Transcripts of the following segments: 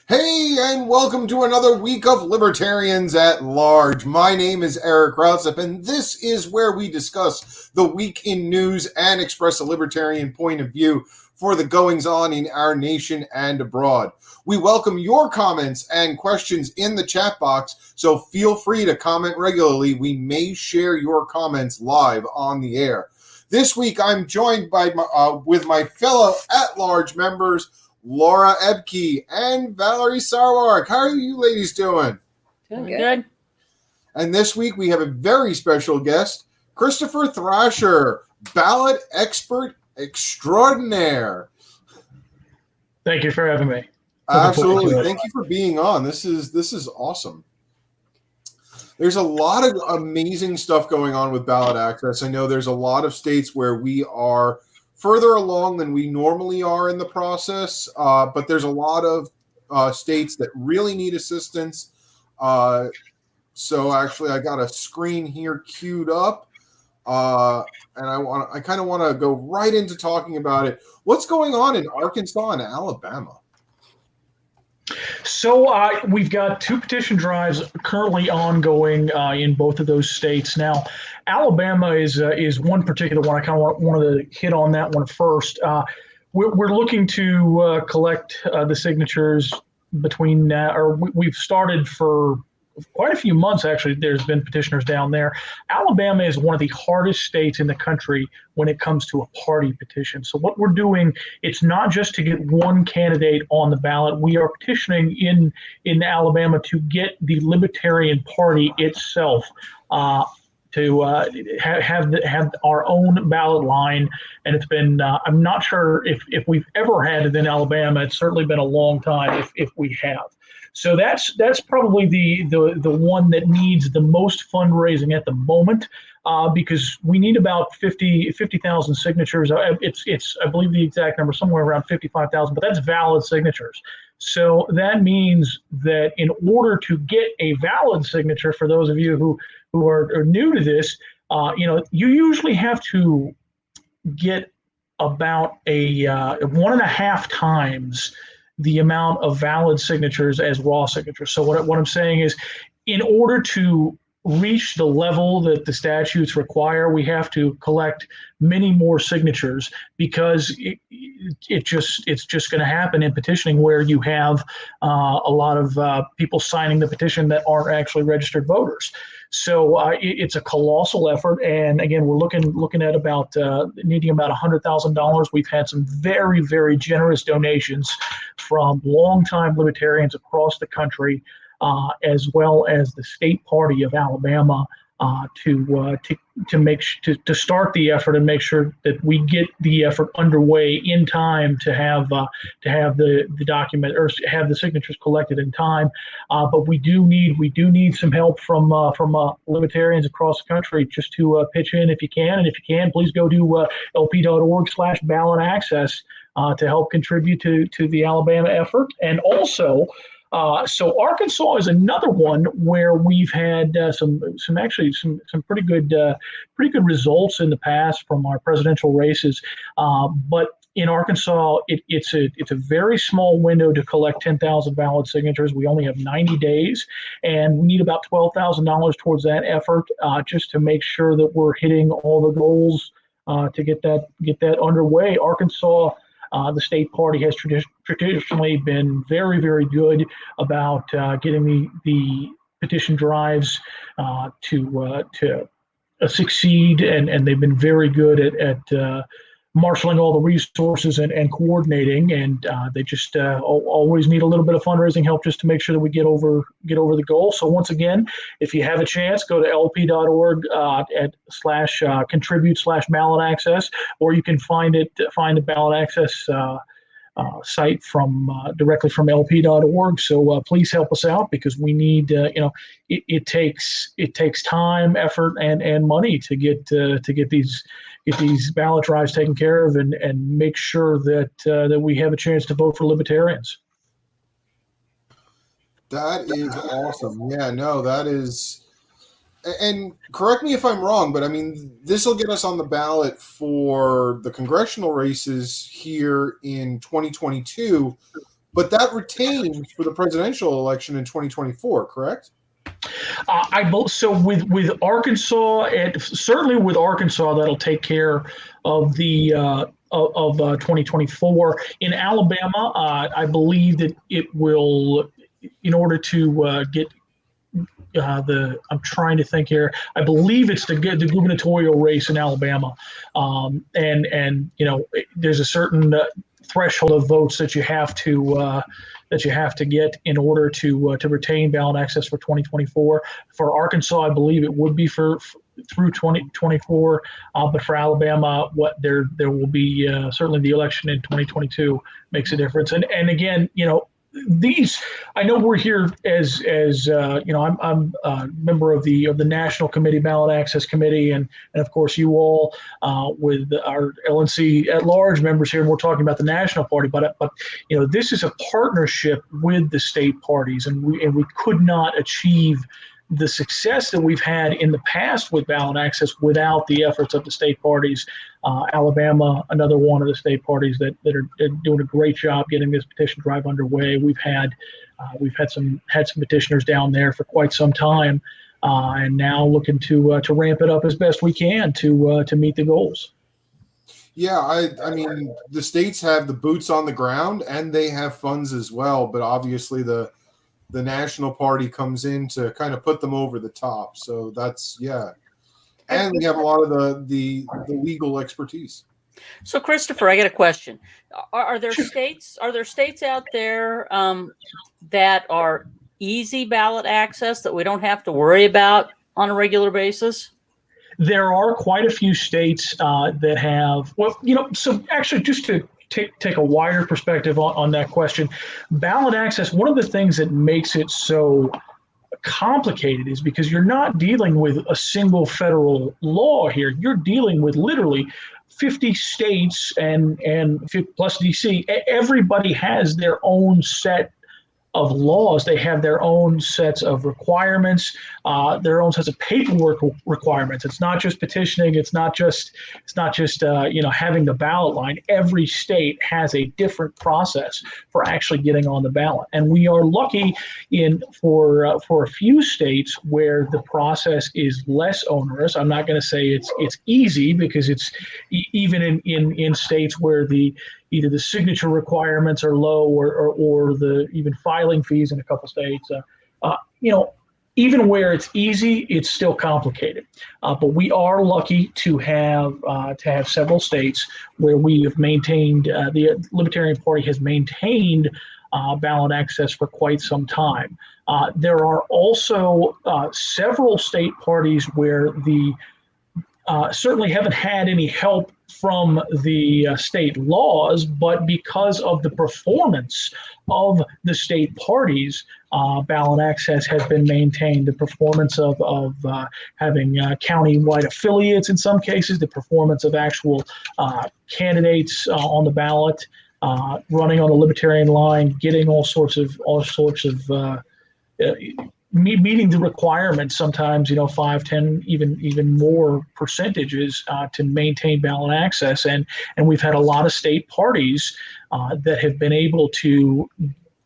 Hey, and welcome to another week of Libertarians at Large. My name is Eric Rautzep, and this is where we discuss the week in news and express a libertarian point of view for the goings-on in our nation and abroad. We welcome your comments and questions in the chat box, so feel free to comment regularly. We may share your comments live on the air. This week, I'm joined by with my fellow at-large members, Laura Ebke and Valerie Sarwark. How are you ladies doing? Doing good. And this week we have a very special guest, Christopher Thrasher, ballot expert extraordinaire. Thank you for having me. Absolutely. Thank you for being on. This is awesome. There's a lot of amazing stuff going on with ballot access. I know there's a lot of states where we are further along than we normally are in the process, but there's a lot of states that really need assistance. So actually, I got a screen here queued up, and I kind of want to go right into talking about it. What's going on in Arkansas and Alabama? So we've got two petition drives currently ongoing in both of those states. Now, Alabama is one particular one. I kind of wanted to hit on that one first. We're looking to collect the signatures between, we've started for quite a few months, actually. There's been petitioners down there. Alabama is one of the hardest states in the country when it comes to a party petition. So what we're doing, it's not just to get one candidate on the ballot. We are petitioning in Alabama to get the Libertarian Party itself to have our own ballot line. And it's been, I'm not sure if we've ever had it in Alabama. It's certainly been a long time if we have. So that's probably the one that needs the most fundraising at the moment, because we need about 50,000 signatures. It's I believe the exact number, somewhere around 55,000, but that's valid signatures. So that means that in order to get a valid signature, for those of you who are new to this, you usually have to get about a 1.5 times the amount of valid signatures as raw signatures. So what I'm saying is, in order to reach the level that the statutes require, we have to collect many more signatures, because it's just going to happen in petitioning where you have a lot of people signing the petition that aren't actually registered voters. So it's a colossal effort, and again, we're looking at about needing about $100,000. We've had some very, very generous donations from longtime libertarians across the country, as well as the state party of Alabama, to start the effort and make sure that we get the effort underway in time to have the document, or have the signatures collected in time. But we do need some help from libertarians across the country just to pitch in if you can. And if you can, please go to lp.org/ballot access to help contribute to the Alabama effort. And also, so Arkansas is another one where we've had some pretty good results in the past from our presidential races. But in Arkansas, it's a very small window to collect 10,000 valid signatures. We only have 90 days, and we need about $12,000 towards that effort, just to make sure that we're hitting all the goals to get that underway. Arkansas. The state party has traditionally been very, very good about getting the petition drives to succeed, and they've been very good at marshaling all the resources and coordinating, and they just always need a little bit of fundraising help just to make sure that we get over the goal. So once again, if you have a chance, go to lp.org /contribute/ballot access, or you can find the ballot access site directly from lp.org. So please help us out, because we need it takes time, effort, and money to get these ballot drives taken care of, and make sure that we have a chance to vote for libertarians. That is awesome. Yeah, no, that is. And correct me if I'm wrong, but I mean, this will get us on the ballot for the congressional races here in 2022. but that retains for the presidential election in 2024, correct? So with Arkansas, and certainly with Arkansas, that'll take care of the of 2024. In Alabama, I believe that it will, in order to get I'm trying to think here. I believe it's the gubernatorial race in Alabama, and there's a certain threshold of votes that you have to get in order to retain ballot access for 2024. For Arkansas, I believe it would be through 2024, but for Alabama, there will be certainly the election in 2022 makes a difference. And again, these, I know we're here as I'm a member of the National Committee, Ballot Access Committee, and of course you all with our LNC at large members here, and we're talking about the National Party, but this is a partnership with the state parties, and we could not achieve the success that we've had in the past with ballot access without the efforts of the state parties. Alabama, another one of the state parties that are doing a great job getting this petition drive underway. We've had some petitioners down there for quite some time, and now looking to ramp it up as best we can to meet the goals. Yeah, I mean, the states have the boots on the ground and they have funds as well, but obviously the National Party comes in to kind of put them over the top. So that's, yeah. And we have a lot of the legal expertise. So, Christopher, I got a question. Are there states out there that are easy ballot access that we don't have to worry about on a regular basis? There are quite a few states that have, so actually just to take a wider perspective on that question, ballot access, one of the things that makes it so complicated is because you're not dealing with a single federal law here. You're dealing with literally 50 states and plus DC. Everybody has their own set of laws. They have their own sets of requirements, their own sets of paperwork requirements. It's not just petitioning. It's not just having the ballot line. Every state has a different process for actually getting on the ballot, and we are lucky for a few states where the process is less onerous. I'm not going to say it's easy, because it's even in states where either the signature requirements are low or the even filing fees in a couple states. Even where it's easy, it's still complicated. But we are lucky to have several states where we have maintained, the Libertarian Party has maintained ballot access for quite some time. There are also several state parties where certainly haven't had any help from the state laws, but because of the performance of the state parties, ballot access has been maintained. The performance of having county-wide affiliates in some cases, the performance of actual candidates on the ballot, running on the Libertarian line, getting all sorts of meeting the requirements, sometimes 5, 10, even more percentages to maintain ballot access, and we've had a lot of state parties that have been able to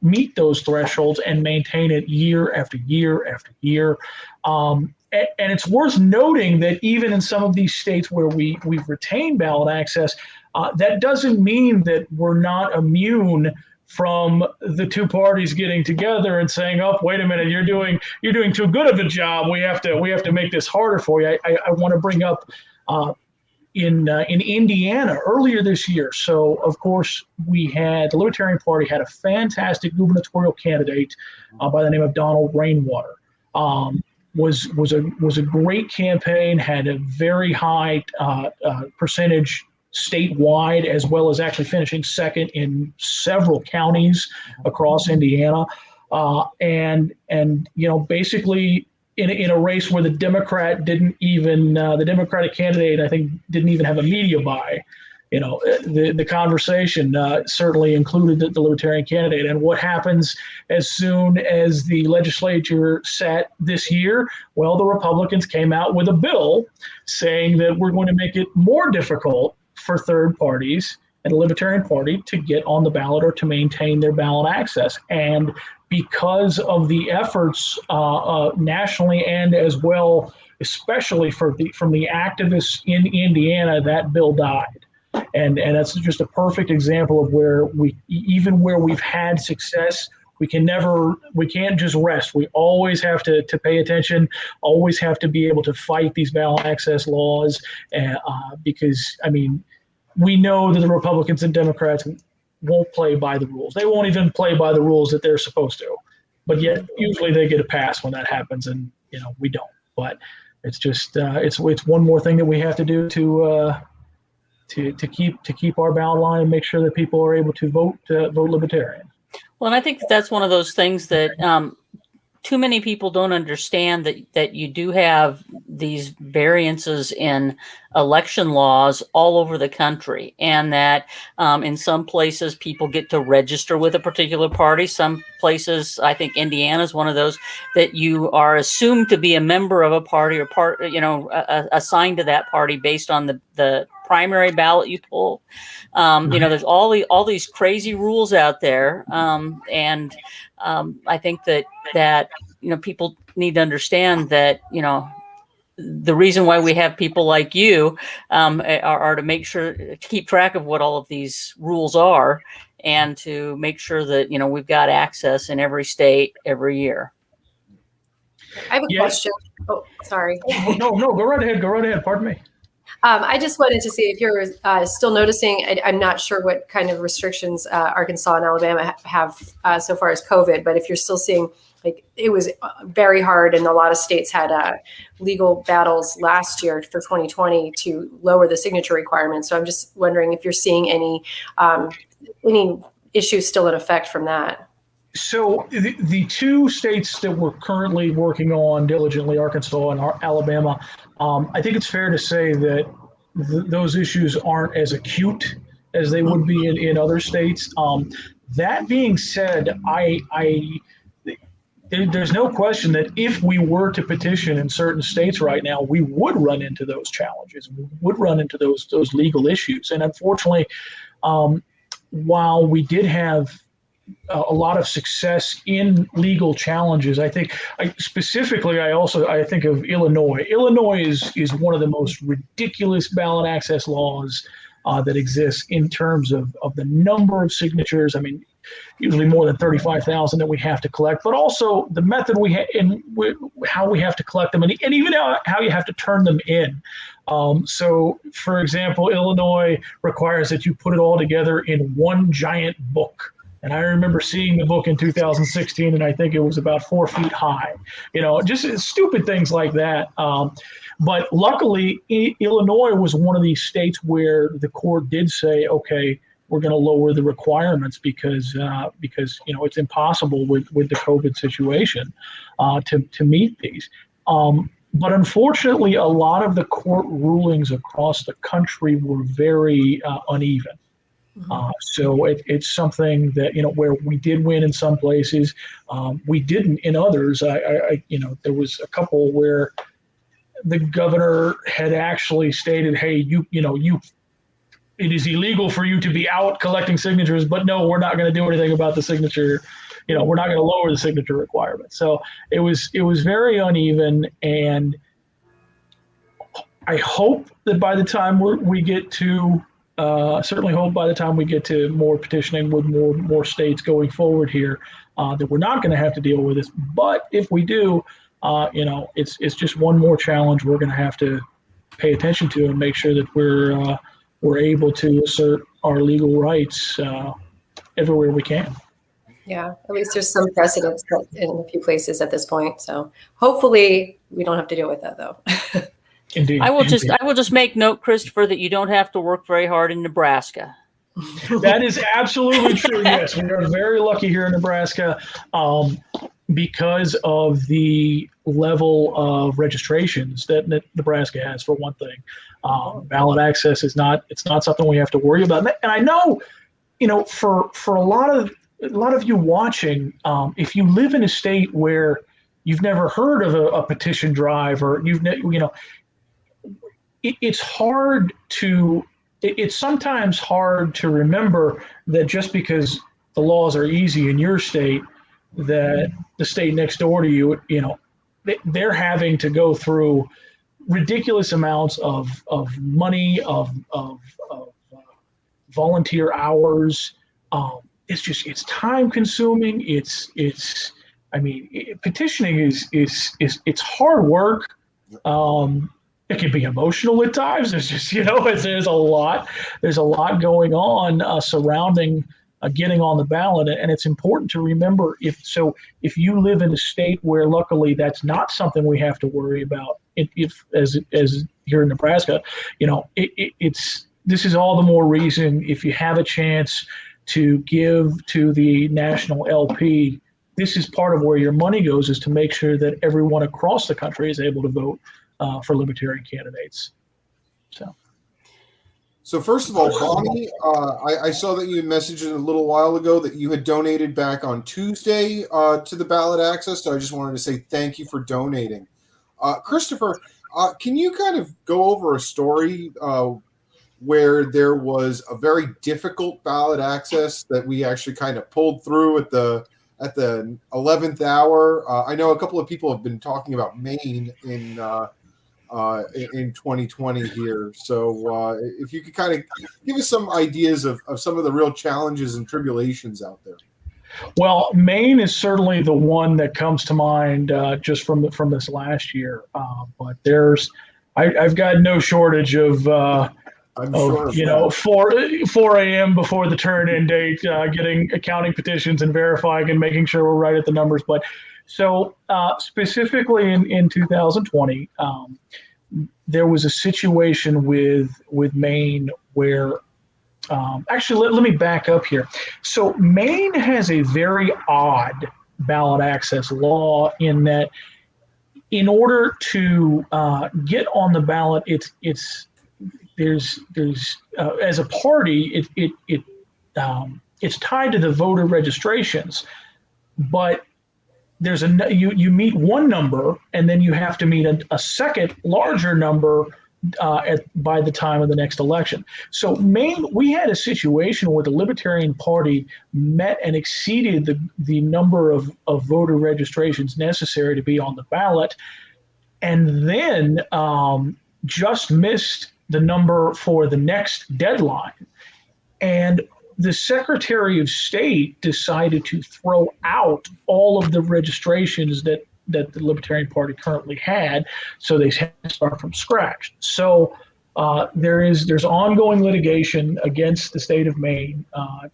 meet those thresholds and maintain it year after year after year. And it's worth noting that even in some of these states where we've retained ballot access, that doesn't mean that we're not immune from the two parties getting together and saying, "Oh, wait a minute, you're doing too good of a job. We have to make this harder for you." I want to bring up in Indiana earlier this year. So of course the Libertarian Party had a fantastic gubernatorial candidate by the name of Donald Rainwater. Was a great campaign, had a very high percentage statewide, as well as actually finishing second in several counties across Indiana, and basically in a race where the Democratic candidate, I think, didn't even have a media buy. The conversation certainly included the Libertarian candidate. And what happens as soon as the legislature sat this year? Well, the Republicans came out with a bill saying that we're going to make it more difficult for third parties and the Libertarian Party to get on the ballot or to maintain their ballot access. And because of the efforts nationally and as well, especially from the activists in Indiana, that bill died. And that's just a perfect example of where even where we've had success, we can't just rest. We always have to pay attention, always have to be able to fight these ballot access laws, because, I mean, we know that the Republicans and Democrats won't play by the rules. They won't even play by the rules that they're supposed to. But yet, usually they get a pass when that happens, and we don't. But it's just it's one more thing that we have to do to keep our ballot line and make sure that people are able to vote Libertarian. Well, and I think that's one of those things that too many people don't understand, that you do have these variances in election laws all over the country, and that in some places people get to register with a particular party. Some places, I think Indiana is one of those, that you are assumed to be a member of a party or assigned to that party based on the primary ballot you pull. There's all these crazy rules out there, and I think that people need to understand that the reason why we have people like you are to make sure to keep track of what all of these rules are, and to make sure that we've got access in every state every year. I have a question. Oh, sorry. No, go right ahead. Pardon me. I just wanted to see if you're still noticing. I'm not sure what kind of restrictions Arkansas and Alabama have so far as COVID, but if you're still seeing, like, it was very hard, and a lot of states had legal battles last year for 2020 to lower the signature requirements. So I'm just wondering if you're seeing any issues still in effect from that. So the two states that we're currently working on diligently, Arkansas and Alabama, I think it's fair to say that those issues aren't as acute as they would be in other states. That being said, there's no question that if we were to petition in certain states right now, we would run into those challenges. We would run into those legal issues. And unfortunately, while we did have a lot of success in legal challenges, I think specifically I think of Illinois. Illinois is one of the most ridiculous ballot access laws that exists in terms of the number of signatures. I mean, usually more than 35,000 that we have to collect, but also the method how we have to collect them, and even how you have to turn them in. So, for example, Illinois requires that you put it all together in one giant book. And I remember seeing the book in 2016, and I think it was about 4 feet high. Just stupid things like that. But luckily, Illinois was one of these states where the court did say, okay, we're going to lower the requirements because it's impossible with the COVID situation to meet these. But unfortunately, a lot of the court rulings across the country were very uneven. So it's something that, where we did win in some places, we didn't in others. There was a couple where the governor had actually stated, hey, it is illegal for you to be out collecting signatures, but no, we're not going to do anything about the signature. We're not going to lower the signature requirement. So it was very uneven, and I hope that by the time we get to certainly hope by the time we get to more petitioning with more states going forward here, that we're not going to have to deal with this. But if we do, it's just one more challenge we're going to have to pay attention to and make sure that we're able to assert our legal rights everywhere we can. Yeah, at least there's some precedents in a few places at this point. So hopefully we don't have to deal with that, though. Indeed. I will just make note, Christopher, that you don't have to work very hard in Nebraska. That is absolutely true. Yes, we are very lucky here in Nebraska because of the level of registrations that Nebraska has. For one thing, ballot access it's not something we have to worry about. And I know, for a lot of you watching, if you live in a state where you've never heard of a petition drive, or it's hard to it's sometimes hard to remember that just because the laws are easy in your state, that the state next door to you, they're having to go through ridiculous amounts of money, of volunteer hours. It's time consuming. Petitioning is it's hard work. It can be emotional at times. There's just, there's a lot going on surrounding getting on the ballot. And it's important to remember if you live in a state where luckily that's not something we have to worry about, as here in Nebraska, this is all the more reason if you have a chance to give to the national LP. This is part of where your money goes, is to make sure that everyone across the country is able to vote for Libertarian candidates. So first of all, Bonnie, I saw that you messaged a little while ago that you had donated back on Tuesday to the Ballot Access. So I just wanted to say thank you for donating. Christopher, can you kind of go over a story where there was a very difficult ballot access that we actually kind of pulled through at the 11th hour? I know a couple of people have been talking about Maine in 2020 here. So if you could kind of give us some ideas of some of the real challenges and tribulations out there. Well, Maine is certainly the one that comes to mind just from this last year. But I've got no shortage of, I'm sure 4 a.m. before the turn-in date, counting petitions and verifying and making sure we're right at the numbers. But so specifically in 2020, there was a situation with Maine where actually let me back up here. So Maine has a very odd ballot access law in that in order to get on the ballot, there's as a party, it's tied to the voter registrations, but there's you meet one number and then you have to meet a second larger number by the time of the next election. So Maine, we had a situation where the Libertarian Party met and exceeded the number of voter registrations necessary to be on the ballot, and then just missed the number for the next deadline. And the Secretary of State decided to throw out all of the registrations that the Libertarian Party currently had, so they had to start from scratch. So there's ongoing litigation against the state of Maine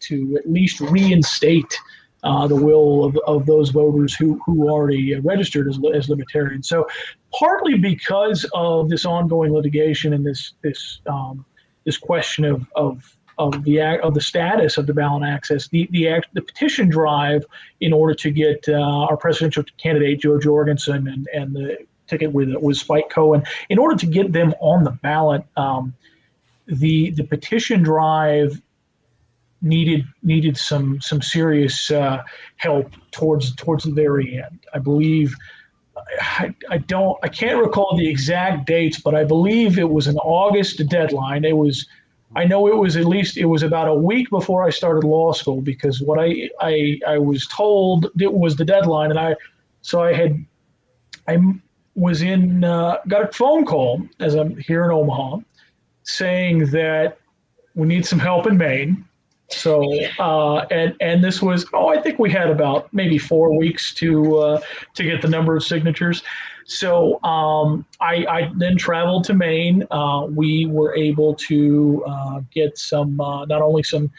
to at least reinstate the will of those voters who already registered as libertarians. So partly because of this ongoing litigation and this question of the status of the ballot access, the petition drive in order to get our presidential candidate Joe Jorgensen and the ticket with Spike Cohen, in order to get them on the ballot, the petition drive needed some serious help towards the very end. I believe I can't recall the exact dates, but I believe it was an August deadline. I know it was about a week before I started law school, because what I was told it was the deadline, and I got a phone call as I'm here in Omaha saying that we need some help in Maine. So and this was I think we had about maybe 4 weeks to get the number of signatures. So I then traveled to Maine. We were able to get some not only some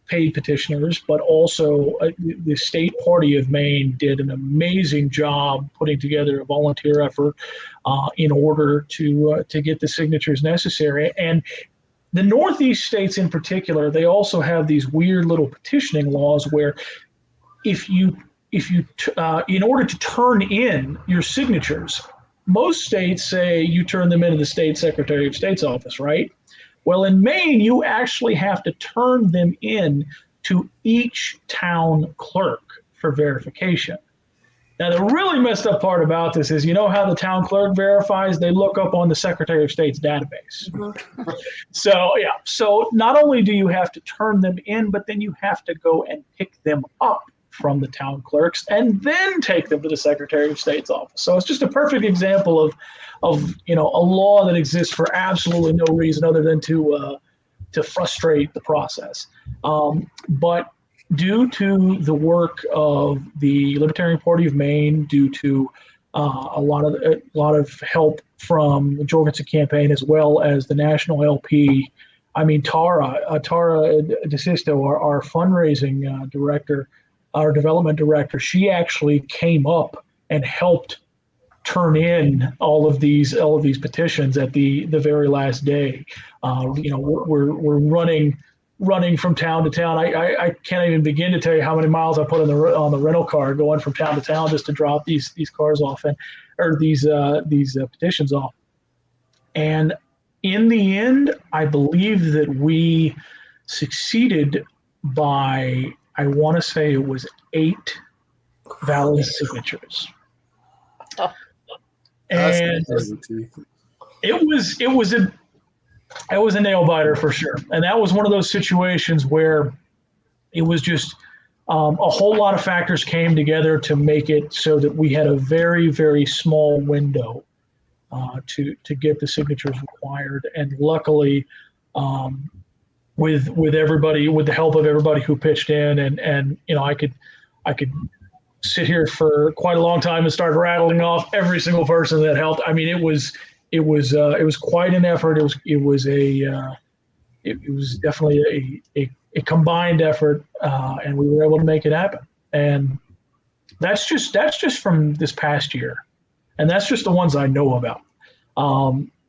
paid petitioners, but also the state party of Maine did an amazing job putting together a volunteer effort in order to get the signatures necessary. And the Northeast states in particular, they also have these weird little petitioning laws where if you in order to turn in your signatures, most states say you turn them into the state Secretary of State's office, right? Well, in Maine, you actually have to turn them in to each town clerk for verification. Now, the really messed up part about this is, you know how the town clerk verifies? They look up on the Secretary of State's database. Mm-hmm. So, yeah. So not only do you have to turn them in, but then you have to go and pick them up from the town clerks and then take them to the Secretary of State's office. So it's just a perfect example of a law that exists for absolutely no reason other than to frustrate the process. But due to the work of the Libertarian Party of Maine, due to a lot of help from the Jorgensen campaign as well as the national LP. I mean, Tara DeSisto, our fundraising director, our development director, she actually came up and helped turn in all of these petitions at the very last day. We're running from town to town. I can't even begin to tell you how many miles I put on the rental car going from town to town just to drop these cars off or these petitions off. And in the end, I believe that we succeeded by, I want to say it was 8 valid signatures. Oh. And it was a nail biter for sure. And that was one of those situations where it was just a whole lot of factors came together to make it so that we had a very, very small window to get the signatures required. And luckily, with everybody, with the help of everybody who pitched in, and I could sit here for quite a long time and start rattling off every single person that helped. I mean, it was quite an effort. It was definitely a combined effort, and we were able to make it happen. And that's just from this past year, and that's just the ones I know about.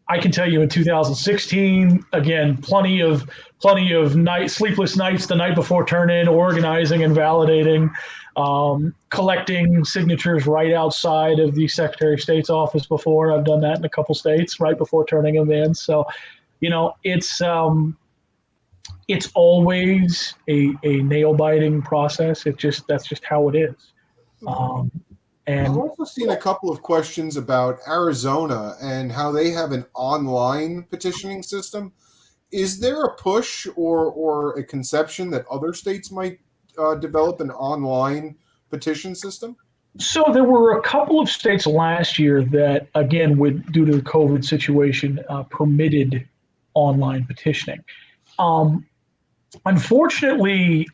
I can tell you in 2016, again, plenty of sleepless nights the night before turn-in, organizing and validating, collecting signatures right outside of the Secretary of State's office before. I've done that in a couple states right before turning them in. So, it's always a nail-biting process. That's just how it is. And I've also seen a couple of questions about Arizona and how they have an online petitioning system. Is there a push or a conception that other states might develop an online petition system? So there were a couple of states last year that, again, due to the COVID situation, permitted online petitioning. Unfortunately,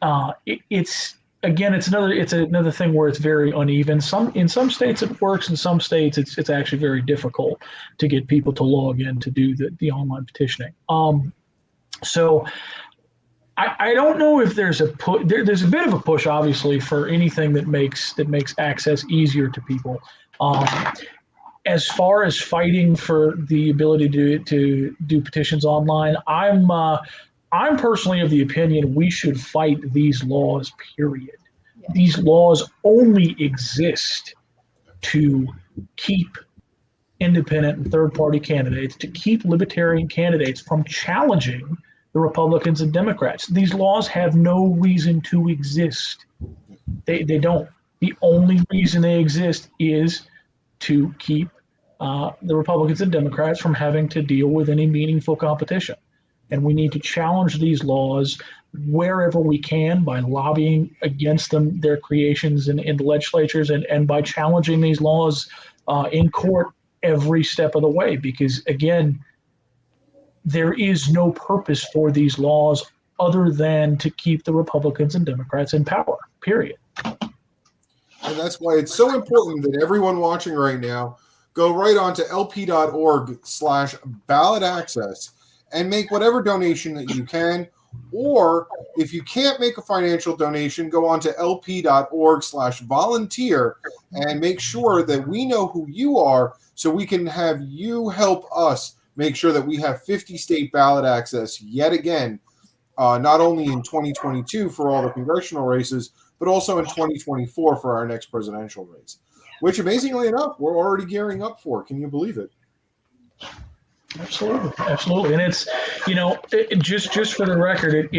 it's another thing where it's very uneven. In some states it works. In some states it's actually very difficult to get people to log in to do the online petitioning. So I don't know if there's a push. There's a bit of a push, obviously, for anything that makes access easier to people. As far as fighting for the ability to do petitions online, I'm personally of the opinion we should fight these laws, period. Yeah. These laws only exist to keep independent and third-party candidates, to keep libertarian candidates from challenging the Republicans and Democrats. These laws have no reason to exist. They don't. The only reason they exist is to keep the Republicans and Democrats from having to deal with any meaningful competition. And we need to challenge these laws wherever we can by lobbying against them, their creations in the legislatures, and by challenging these laws in court every step of the way. Because, again, there is no purpose for these laws other than to keep the Republicans and Democrats in power, period. And that's why it's so important that everyone watching right now go right on to lp.org/ballot access and make whatever donation that you can. Or if you can't make a financial donation, go on to lp.org/volunteer and make sure that we know who you are so we can have you help us make sure that we have 50 state ballot access yet again, not only in 2022 for all the congressional races, but also in 2024 for our next presidential race, which amazingly enough, we're already gearing up for. Can you believe it? Absolutely. And it's, just for the record,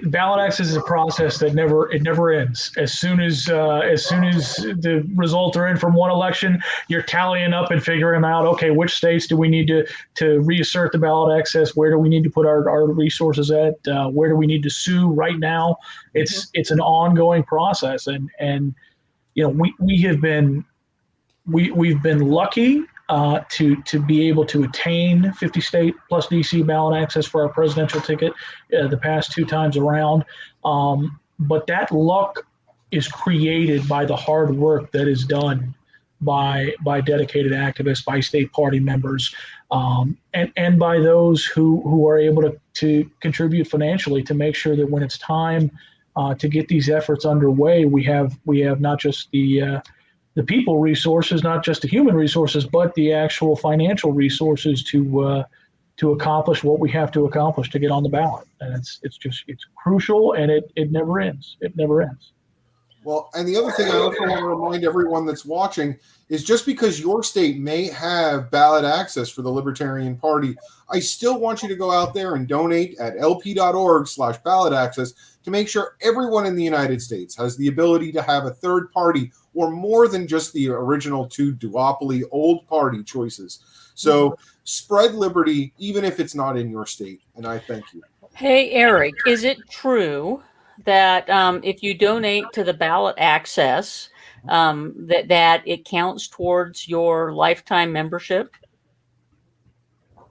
ballot access is a process that never ends. As soon as the results are in from one election, you're tallying up and figuring out, okay, which states do we need to reassert the ballot access? Where do we need to put our resources at? Where do we need to sue right now? It's an ongoing process, and we've been lucky to be able to attain 50 state plus DC ballot access for our presidential ticket the past 2 times around. But that luck is created by the hard work that is done by dedicated activists, by state party members, and by those who are able to contribute financially to make sure that when it's time to get these efforts underway, we have not just the people resources, not just the human resources, but the actual financial resources to accomplish what we have to accomplish to get on the ballot. And it's crucial, and it never ends. It never ends. Well, and the other thing I also want to remind everyone that's watching is just because your state may have ballot access for the Libertarian Party, I still want you to go out there and donate at lp.org/ballot access to make sure everyone in the United States has the ability to have a third party or more than just the original 2 duopoly old party choices. So spread liberty, even if it's not in your state. And I thank you. Hey, Eric, is it true that if you donate to the ballot access, that it counts towards your lifetime membership?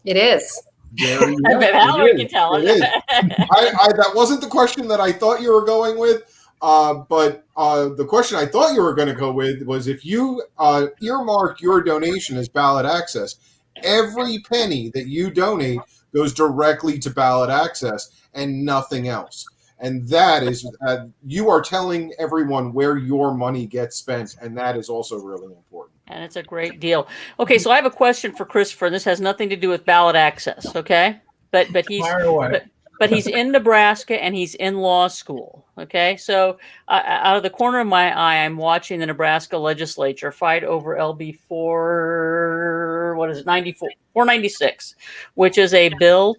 It is. There you I bet how we can tell. It is. That wasn't the question that I thought you were going with. But the question I thought you were going to go with was if you earmark your donation as ballot access, every penny that you donate goes directly to ballot access and nothing else. And that is, you are telling everyone where your money gets spent, and that is also really important. And it's a great deal. Okay, so I have a question for Christopher, and this has nothing to do with ballot access, okay? But he's in Nebraska and he's in law school. Okay, so out of the corner of my eye, I'm watching the Nebraska legislature fight over LB 496, which is a bill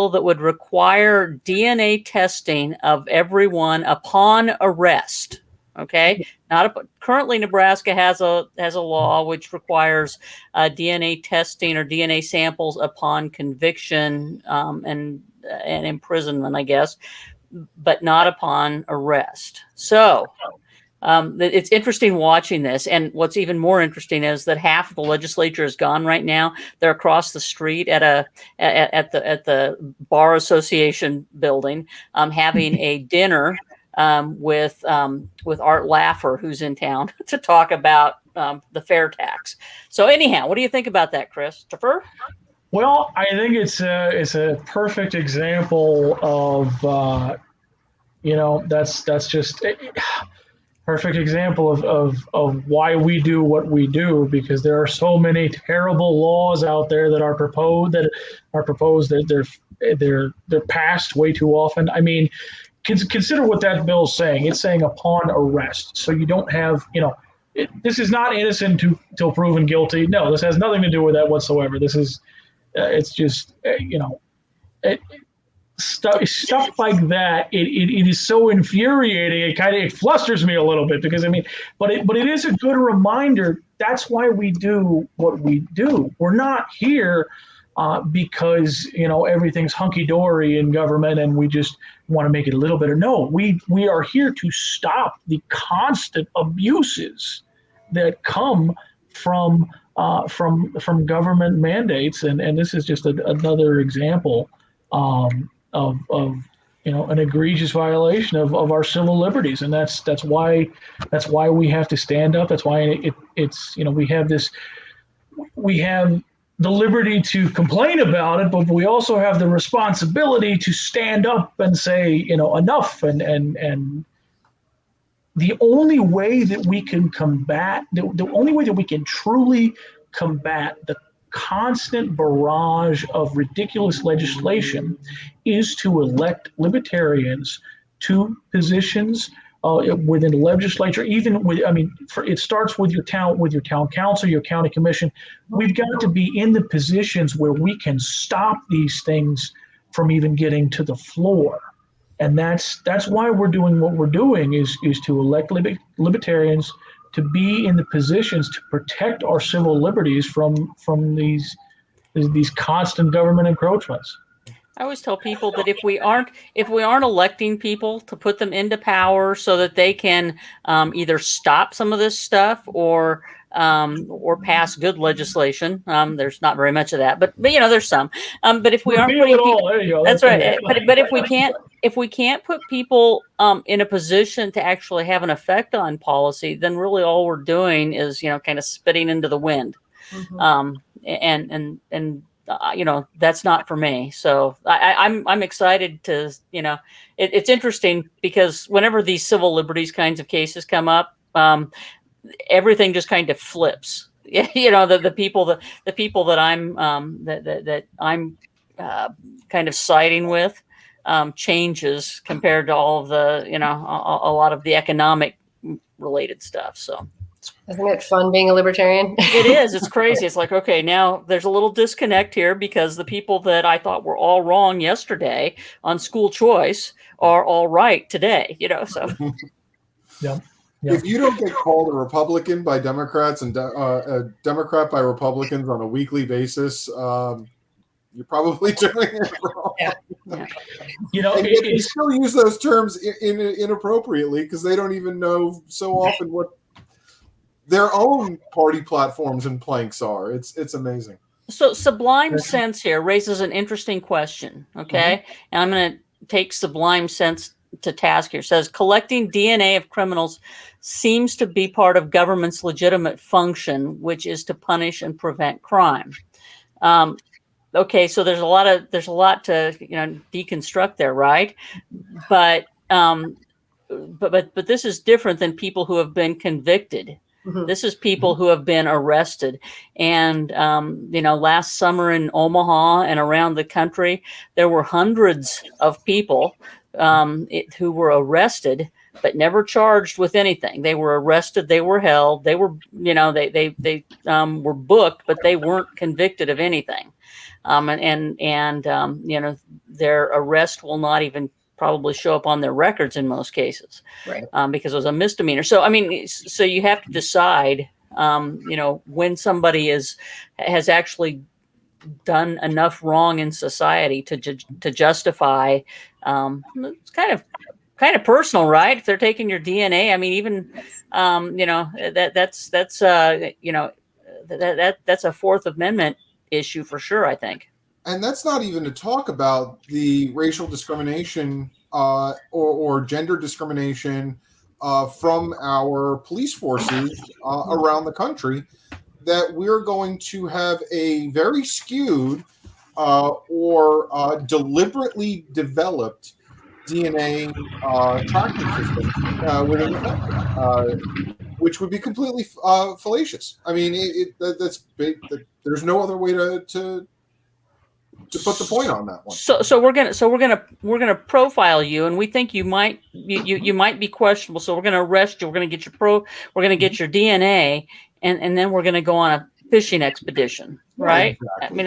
that would require DNA testing of everyone upon arrest. Okay, currently Nebraska has a law which requires DNA testing or DNA samples upon conviction and imprisonment, I guess, but not upon arrest. So it's interesting watching this, and what's even more interesting is that half of the legislature is gone right now. They're across the street at the Bar Association building, having a dinner with Art Laffer, who's in town, to talk about the fair tax. So anyhow, what do you think about that, Christopher? Well, I think it's a perfect example of that's just a perfect example of why we do what we do, because there are so many terrible laws out there that are proposed that they're passed way too often. I mean, consider what that bill is saying. It's saying upon arrest. So you don't have, this is not innocent till proven guilty. No, this has nothing to do with that whatsoever. This is, it's just, stuff like that. It is so infuriating. It flusters me a little bit because but it is a good reminder. That's why we do what we do. We're not here because everything's hunky dory in government and we just want to make it a little better. No, we are here to stop the constant abuses that come from government mandates, and this is just another example of an egregious violation of our civil liberties, and that's why we have to stand up. That's why we have the liberty to complain about it, but we also have the responsibility to stand up and say, enough. And the only way that we can combat, the only way that we can truly combat the constant barrage of ridiculous legislation is to elect libertarians to positions within the legislature. It starts with your town council, your county commission. We've got to be in the positions where we can stop these things from even getting to the floor. And that's why we're doing what we're doing is to elect libertarians to be in the positions to protect our civil liberties from these constant government encroachments. I always tell people that if we aren't electing people to put them into power so that they can either stop some of this stuff or pass good legislation. There's not very much of that, but there's some. But if we aren't putting people, there you go. that's right. But if we can't put people in a position to actually have an effect on policy, then really all we're doing is kind of spitting into the wind. And that's not for me. So I'm excited to, it's interesting because whenever these civil liberties kinds of cases come up, everything just kind of flips. The people that I'm kind of siding with changes compared to all of the, a lot of the economic related stuff. So. Isn't it fun being a libertarian? It is. It's crazy. It's like, okay, now there's a little disconnect here because the people that I thought were all wrong yesterday on school choice are all right today, so. Yeah. If you don't get called a Republican by Democrats and a Democrat by Republicans on a weekly basis, you're probably doing it wrong. Yeah. And yet they still use those terms inappropriately because they don't even know so often what their own party platforms and planks are. It's amazing. So Sublime Sense here raises an interesting question. Okay. And I'm going to take Sublime Sense to task here. It says collecting DNA of criminals seems to be part of government's legitimate function, which is to punish and prevent crime. Okay. So there's a lot to, deconstruct there. Right. But this is different than people who have been convicted. This is people who have been arrested. And, last summer in Omaha and around the country, there were hundreds of people who were arrested, but never charged with anything. They were arrested. They were held. They were, they were booked, but they weren't convicted of anything. Their arrest will not even probably show up on their records in most cases, right? Because it was a misdemeanor. So, so you have to decide, when somebody has actually done enough wrong in society to justify. It's kind of personal, right? If they're taking your DNA, that's a Fourth Amendment issue for sure, I think. And that's not even to talk about the racial discrimination or gender discrimination from our police forces around the country, that we're going to have a very skewed or deliberately developed DNA tracking system within the country, which would be completely fallacious. That's big. There's no other way to put the point on that one. So we're gonna profile you, and we think you might be questionable. So we're gonna arrest you. We're gonna get your DNA, and then we're gonna go on a fishing expedition, right? Exactly.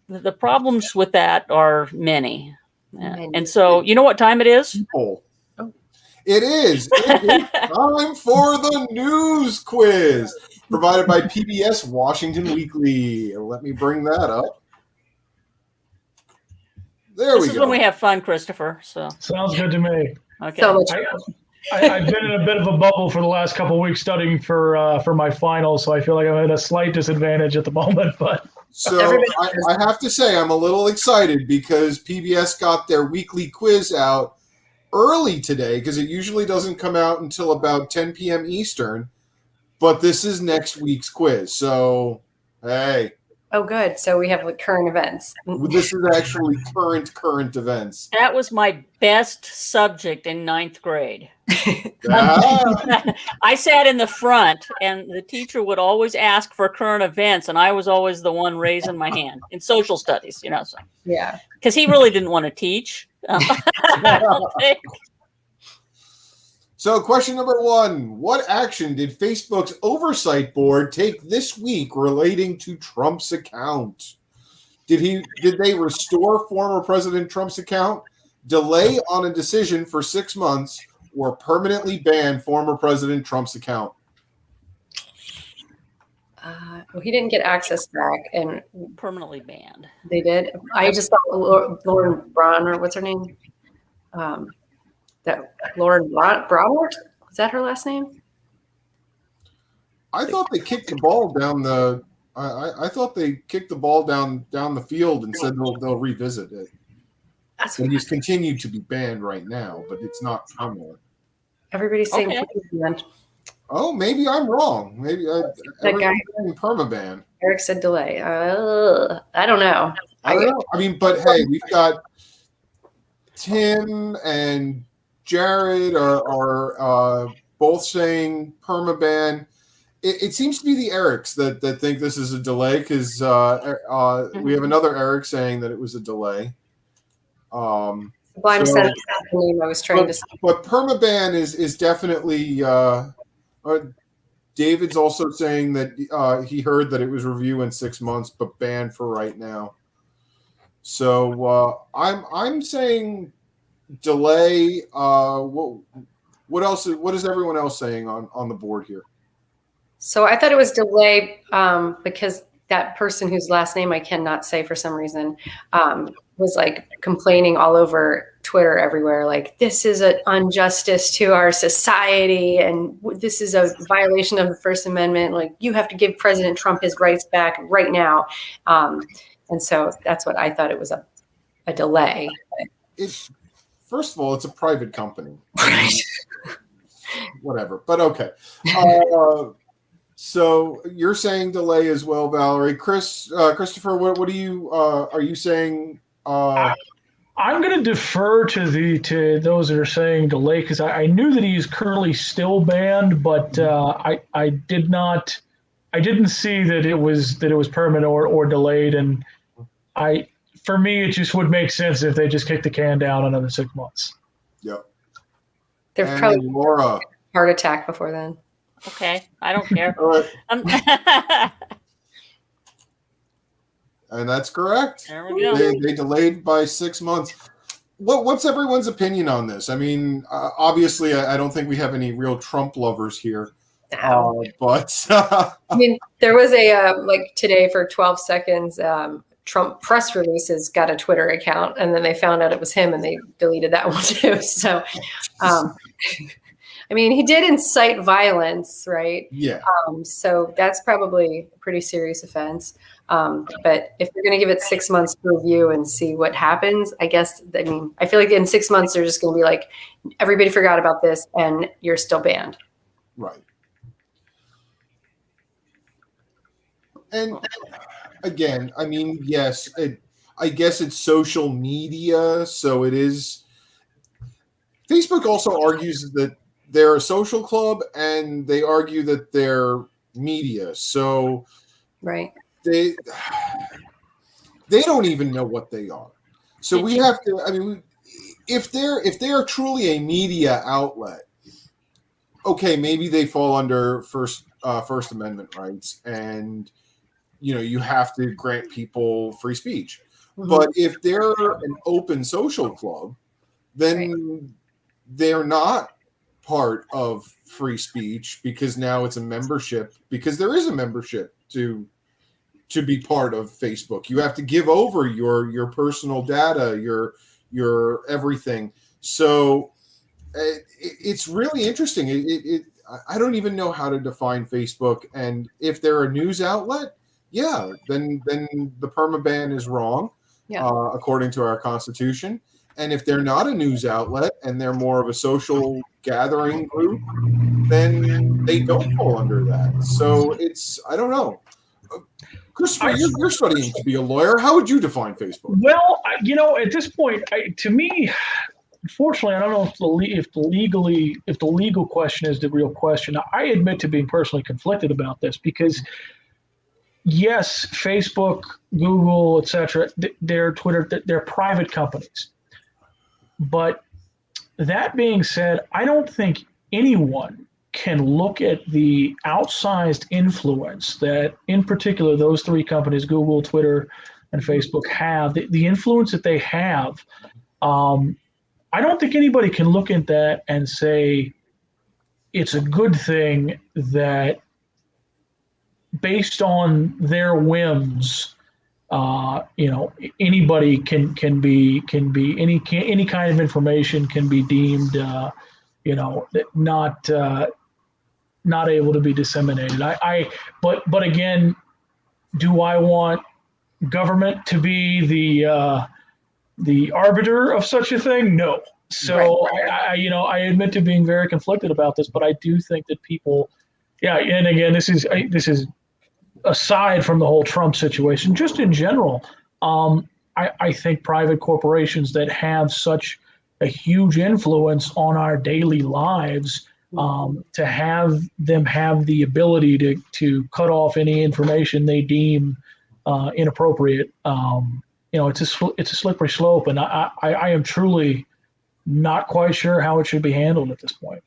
The problems with that are many. And so you know what time it is? It is time for the news quiz, provided by PBS Washington Weekly. Let me bring that up. This is when we have fun, Christopher. So sounds good to me. Okay. So much I've been in a bit of a bubble for the last couple of weeks studying for my finals, so I feel like I'm at a slight disadvantage at the moment. But so I have to say I'm a little excited because PBS got their weekly quiz out early today, because it usually doesn't come out until about 10 p.m. Eastern. But this is next week's quiz, so hey. Oh, good. So we have current events. This is actually current events. That was my best subject in 9th grade. I sat in the front, and the teacher would always ask for current events, and I was always the one raising my hand in social studies, So yeah, because he really didn't want to teach. I don't think. So, question number 1: what action did Facebook's oversight board take this week relating to Trump's account? Did they restore former President Trump's account, delay on a decision for 6 months, or permanently ban former President Trump's account? Well, he didn't get access back, and Permanently banned. they did. I just thought Lauren Braun, or what's her name? That Lauren Braun, is that her last name? I thought they kicked the ball down the. I thought they kicked the ball down the field and said they'll revisit it. That's And what he's continued to be banned right now, but it's not permanent. everybody's saying. Okay. Oh, maybe I'm wrong. Maybe That guy permaban. Eric said delay. I don't know. I don't know. I mean, but hey, we've got Tim and Jared are both saying permaban. It seems to be the Erics that think this is a delay because we have another Eric saying that it was a delay. Blind sense the name I was trying to say. But permaban is definitely. David's also saying that he heard that it was review in 6 months, but banned for right now. So I'm saying delay. What else? What is everyone else saying on the board here? So I thought it was delay because that person whose last name I cannot say for some reason was like complaining all over Twitter everywhere, like this is an injustice to our society and this is a violation of the First Amendment. Like you have to give President Trump his rights back right now. And so that's what I thought it was a delay. First of all, it's a private company. Right. Whatever, but okay. So you're saying delay as well, Valerie. Christopher, what are you saying? I'm going to defer to those that are saying delay because I knew that he's currently still banned, but I didn't see that it was permanent or delayed, and for me it just would make sense if they just kicked the can down another 6 months. Yep. There's probably Laura. heart attack before then. Okay, I don't care. All right. And that's correct. There we go. They delayed by 6 months. What's everyone's opinion on this? I mean, obviously, I don't think we have any real Trump lovers here. But I mean, there was a like today for 12 seconds. Trump press releases got a Twitter account, and then they found out it was him, and they deleted that one too. So, I mean, he did incite violence, right? Yeah. So that's probably a pretty serious offense. But if you're going to give it 6 months to review and see what happens, I feel like in 6 months, they're just going to be like, everybody forgot about this and you're still banned. Right. And again, I mean, yes, I guess it's social media. So it is. Facebook also argues that they're a social club and they argue that they're media. So right. They don't even know what they are. So we have to. I mean, if they're truly a media outlet, okay, maybe they fall under First Amendment rights, and you have to grant people free speech. Mm-hmm. But if they're an open social club, then they're not part of free speech because now it's a membership. Because there is a membership to be part of Facebook. You have to give over your personal data, your everything. So it's really interesting. I don't even know how to define Facebook. And if they're a news outlet, then the permaban is wrong, according to our Constitution. And if they're not a news outlet and they're more of a social gathering group, then they don't fall under that. So I don't know. Christopher, you're studying to be a lawyer. How would you define Facebook? Well, at this point, to me, unfortunately, I don't know if the legal question is the real question. I admit to being personally conflicted about this because, yes, Facebook, Google, etc., they're Twitter, they're private companies. But that being said, I don't think anyone can look at the outsized influence that, in particular, those three companies, Google, Twitter, and Facebook have, the influence that they have, I don't think anybody can look at that and say it's a good thing that based on their whims, anybody can be any kind of information can be deemed, not able to be disseminated. But again, do I want government to be the arbiter of such a thing? No. So right. I admit to being very conflicted about this, but I do think that people, and again, this is aside from the whole Trump situation, just in general, I think private corporations that have such a huge influence on our daily lives, to have them have the ability to cut off any information they deem inappropriate, it's a slippery slope, and I am truly not quite sure how it should be handled at this point.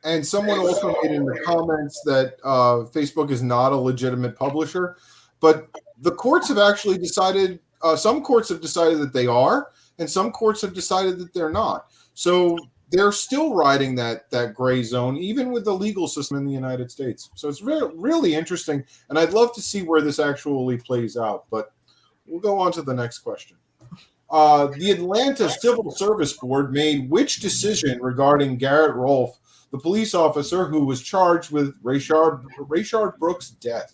And someone also made in the comments that Facebook is not a legitimate publisher, but the courts have actually decided, some courts have decided that they are, and some courts have decided that they're not. So they're still riding that gray zone, even with the legal system in the United States. So it's really interesting, and I'd love to see where this actually plays out, but we'll go on to the next question. The Atlanta Civil Service Board made which decision regarding Garrett Rolfe, the police officer who was charged with Rayshard Brooks' death?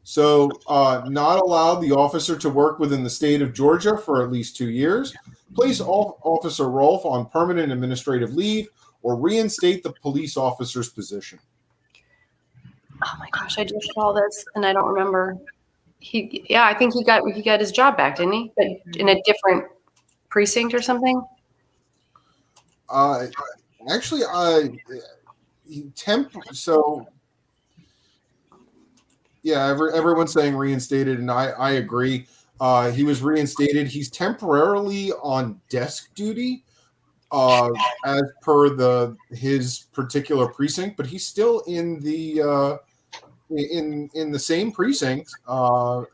So, not allow the officer to work within the state of Georgia for at least 2 years, place Officer Rolfe on permanent administrative leave, or reinstate the police officer's position. Oh my gosh, I just saw this and I don't remember. I think he got his job back, didn't he? But in a different precinct or something. Actually, everyone's saying reinstated, and I agree. He was reinstated. He's temporarily on desk duty, as per his particular precinct, but he's still in the in the same precinct,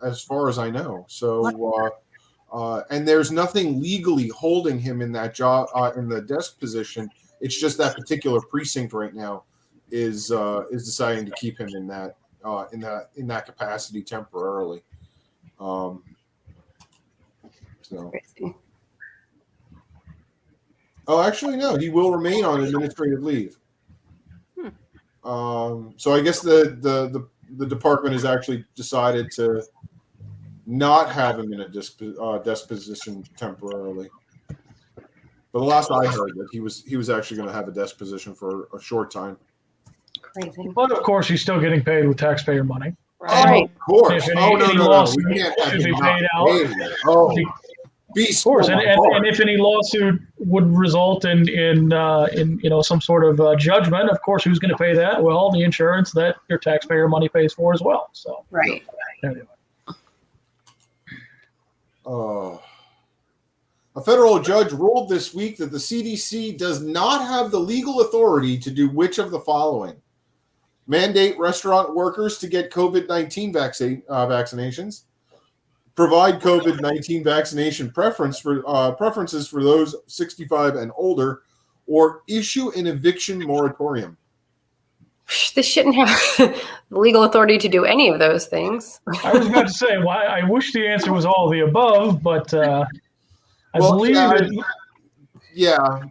as far as I know. So, and there's nothing legally holding him in that job, in the desk position. It's just that particular precinct right now is deciding to keep him in that capacity temporarily. So. Oh, actually, no. He will remain on administrative leave. So I guess the department has actually decided to not have him in a desk position temporarily. But the last I heard that he was actually going to have a desk position for a short time. Crazy. But of course, he's still getting paid with taxpayer money. Right. Of course. No. We can't have should him be paid out. Of course, and if any lawsuit would result in some sort of judgment, of course, who's going to pay that? Well, the insurance that your taxpayer money pays for as well. So right. Anyway. A federal judge ruled this week that the CDC does not have the legal authority to do which of the following: mandate restaurant workers to get COVID-19 vaccinations, provide COVID-19 vaccination preferences for those 65 and older, or issue an eviction moratorium. They shouldn't have the legal authority to do any of those things. I was about to say, I wish the answer was all of the above, but I believe it. Yeah.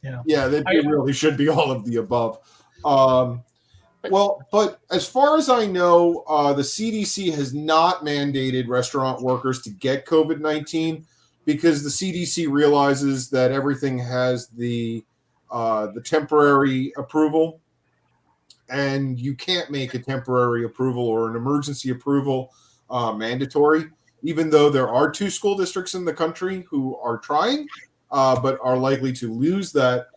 They really should be all of the above. But as far as I know, the CDC has not mandated restaurant workers to get COVID-19 because the CDC realizes that everything has the temporary approval, and you can't make a temporary approval or an emergency approval mandatory, even though there are 2 school districts in the country who are trying, but are likely to lose that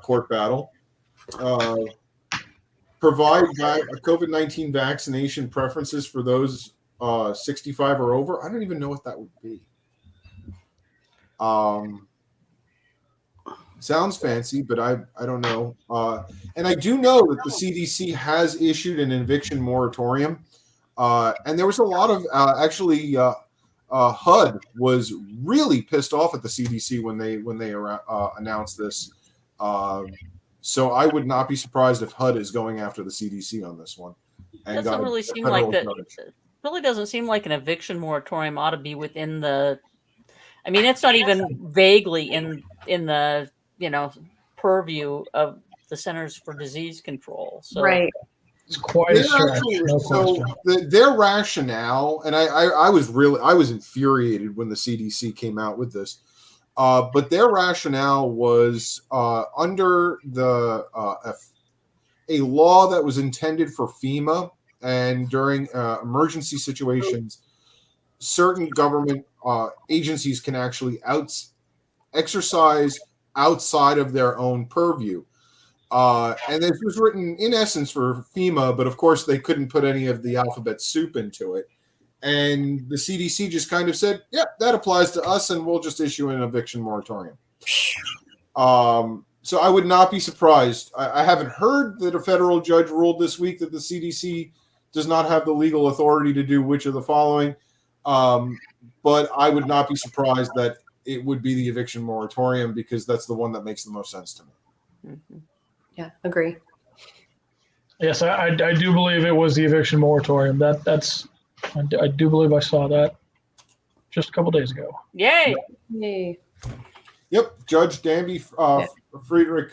court battle. Provide COVID-19 vaccination preferences for those 65 or over. I don't even know what that would be. Sounds fancy, but I don't know. And I do know that the CDC has issued an eviction moratorium. And there was a lot of HUD was really pissed off at the CDC when they announced this. So I would not be surprised if HUD is going after the CDC on this one. It doesn't really seem like that. Really doesn't seem like an eviction moratorium ought to be within the. I mean, it's not even vaguely in the purview of the Centers for Disease Control. So. Right. It's quite a stretch. So their rationale, and I was infuriated when the CDC came out with this, but their rationale was under a law that was intended for FEMA, and during emergency situations, certain government agencies can actually exercise outside of their own purview. And this was written in essence for FEMA, but of course they couldn't put any of the alphabet soup into it. And the CDC just kind of said, "Yep, that applies to us, and we'll just issue an eviction moratorium." So I would not be surprised. I haven't heard that a federal judge ruled this week that the CDC does not have the legal authority to do which of the following. But I would not be surprised that it would be the eviction moratorium, because that's the one that makes the most sense to me. Mm-hmm. Yeah, agree. Yes, I do believe it was the eviction moratorium. I do believe I saw that just a couple days ago. Yay! Yay. Yep, Judge Danby Friedrich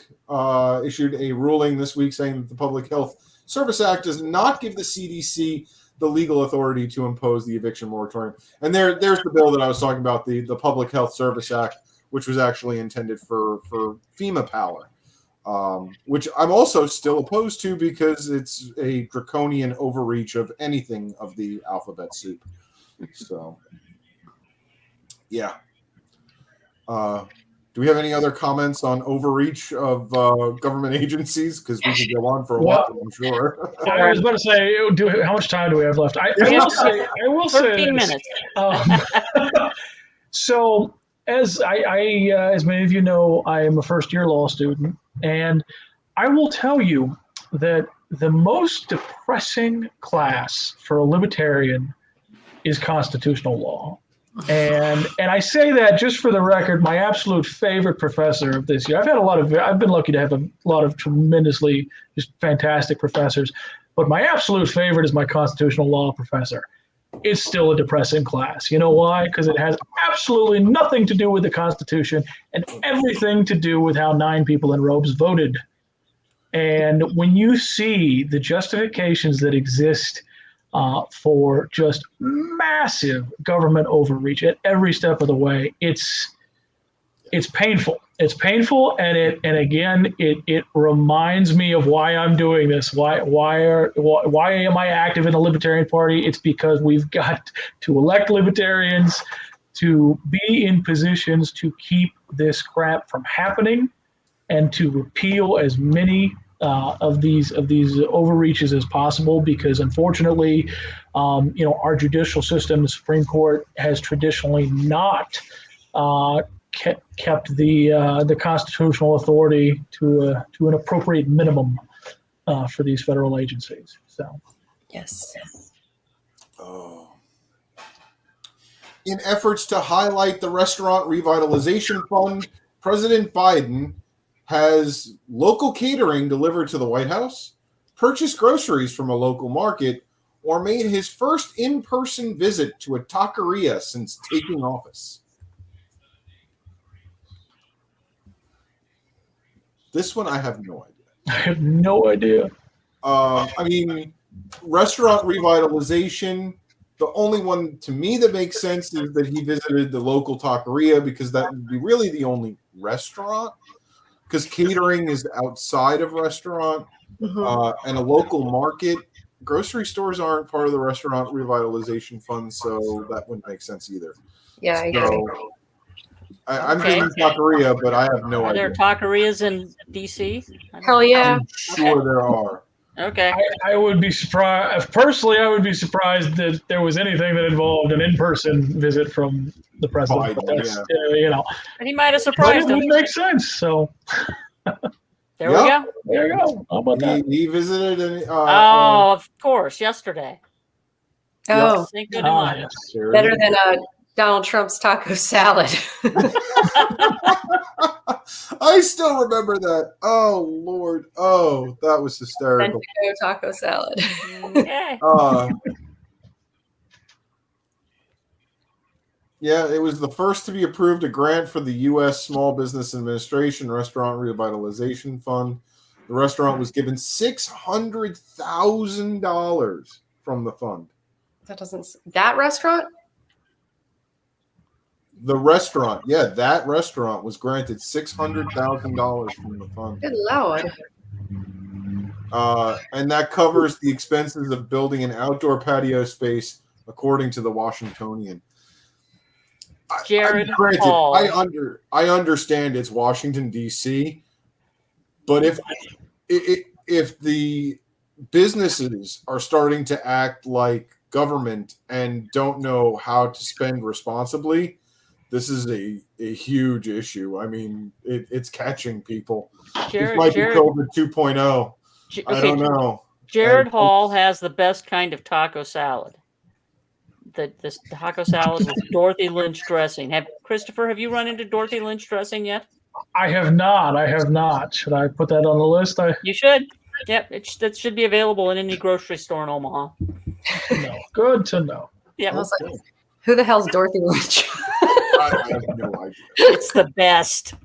issued a ruling this week saying that the Public Health Service Act does not give the CDC the legal authority to impose the eviction moratorium. And there's the bill that I was talking about, the Public Health Service Act, which was actually intended for FEMA power. Which I'm also still opposed to, because it's a draconian overreach of anything of the alphabet soup. So, yeah. Do we have any other comments on overreach of government agencies? Because we could go on for a while, I'm sure. I was about to say, how much time do we have left? I will say 13 minutes. So, as many of you know, I am a first-year law student, and I will tell you that the most depressing class for a libertarian is constitutional law. And I say that just for the record. My absolute favorite professor of this year, I've been lucky to have a lot of tremendously just fantastic professors, but my absolute favorite is my constitutional law professor. It's still a depressing class. You know why? Because it has absolutely nothing to do with the Constitution and everything to do with how 9 people in robes voted. And when you see the justifications that exist for just massive government overreach at every step of the way, it's painful. It's painful, and it reminds me of why I'm doing this. Why am I active in the Libertarian Party? It's because we've got to elect libertarians to be in positions to keep this crap from happening, and to repeal as many of these overreaches as possible. Because unfortunately, our judicial system, the Supreme Court, has traditionally not kept the constitutional authority to an appropriate minimum for these federal agencies. So, yes. Oh. In efforts to highlight the Restaurant Revitalization Fund, President Biden has local catering delivered to the White House, purchased groceries from a local market, or made his first in-person visit to a taqueria since taking office. This one I have no idea. I have no idea. Restaurant revitalization, the only one to me that makes sense is that he visited the local taqueria, because that would be really the only restaurant, because catering is outside of restaurant. Mm-hmm. And a local market. Grocery stores aren't part of the Restaurant Revitalization Fund, so that wouldn't make sense either. Yeah, I agree. I'm thinking taqueria, but I have no idea. Are there taquerias in D.C.? Hell yeah. I'm sure there are. Okay. I would be surprised. Personally, I would be surprised that there was anything that involved an in-person visit from the president. Biden, But that's, yeah. And he might have but surprised it him. would make sense. So There we go. there you go. How about that? He visited and Oh, of course, yesterday. Oh, Thank good him up. Yes. better than Donald Trump's taco salad. I still remember that. Oh Lord. Oh, that was hysterical. Mexico taco salad. Okay. Yeah, it was the first to be approved a grant for the U.S. Small Business Administration Restaurant Revitalization Fund. The restaurant was given $600,000 from the fund. That restaurant? The restaurant, yeah, that restaurant was granted $600,000 from the fund. Good Lord. And that covers the expenses of building an outdoor patio space, according to the Washingtonian. Jared Granted, Hall. I understand it's Washington D.C., but if the businesses are starting to act like government and don't know how to spend responsibly, this is a huge issue. I mean, it's catching people. This might be COVID 2.0. I don't know. Jared Hall has the best kind of taco salad. The taco salad with Dorothy Lynch dressing. Christopher, have you run into Dorothy Lynch dressing yet? I have not. Should I put that on the list? You should. Yep, it should be available in any grocery store in Omaha. No. Good to know. Yeah, Like, who the hell's Dorothy Lynch? I have no idea. It's the best.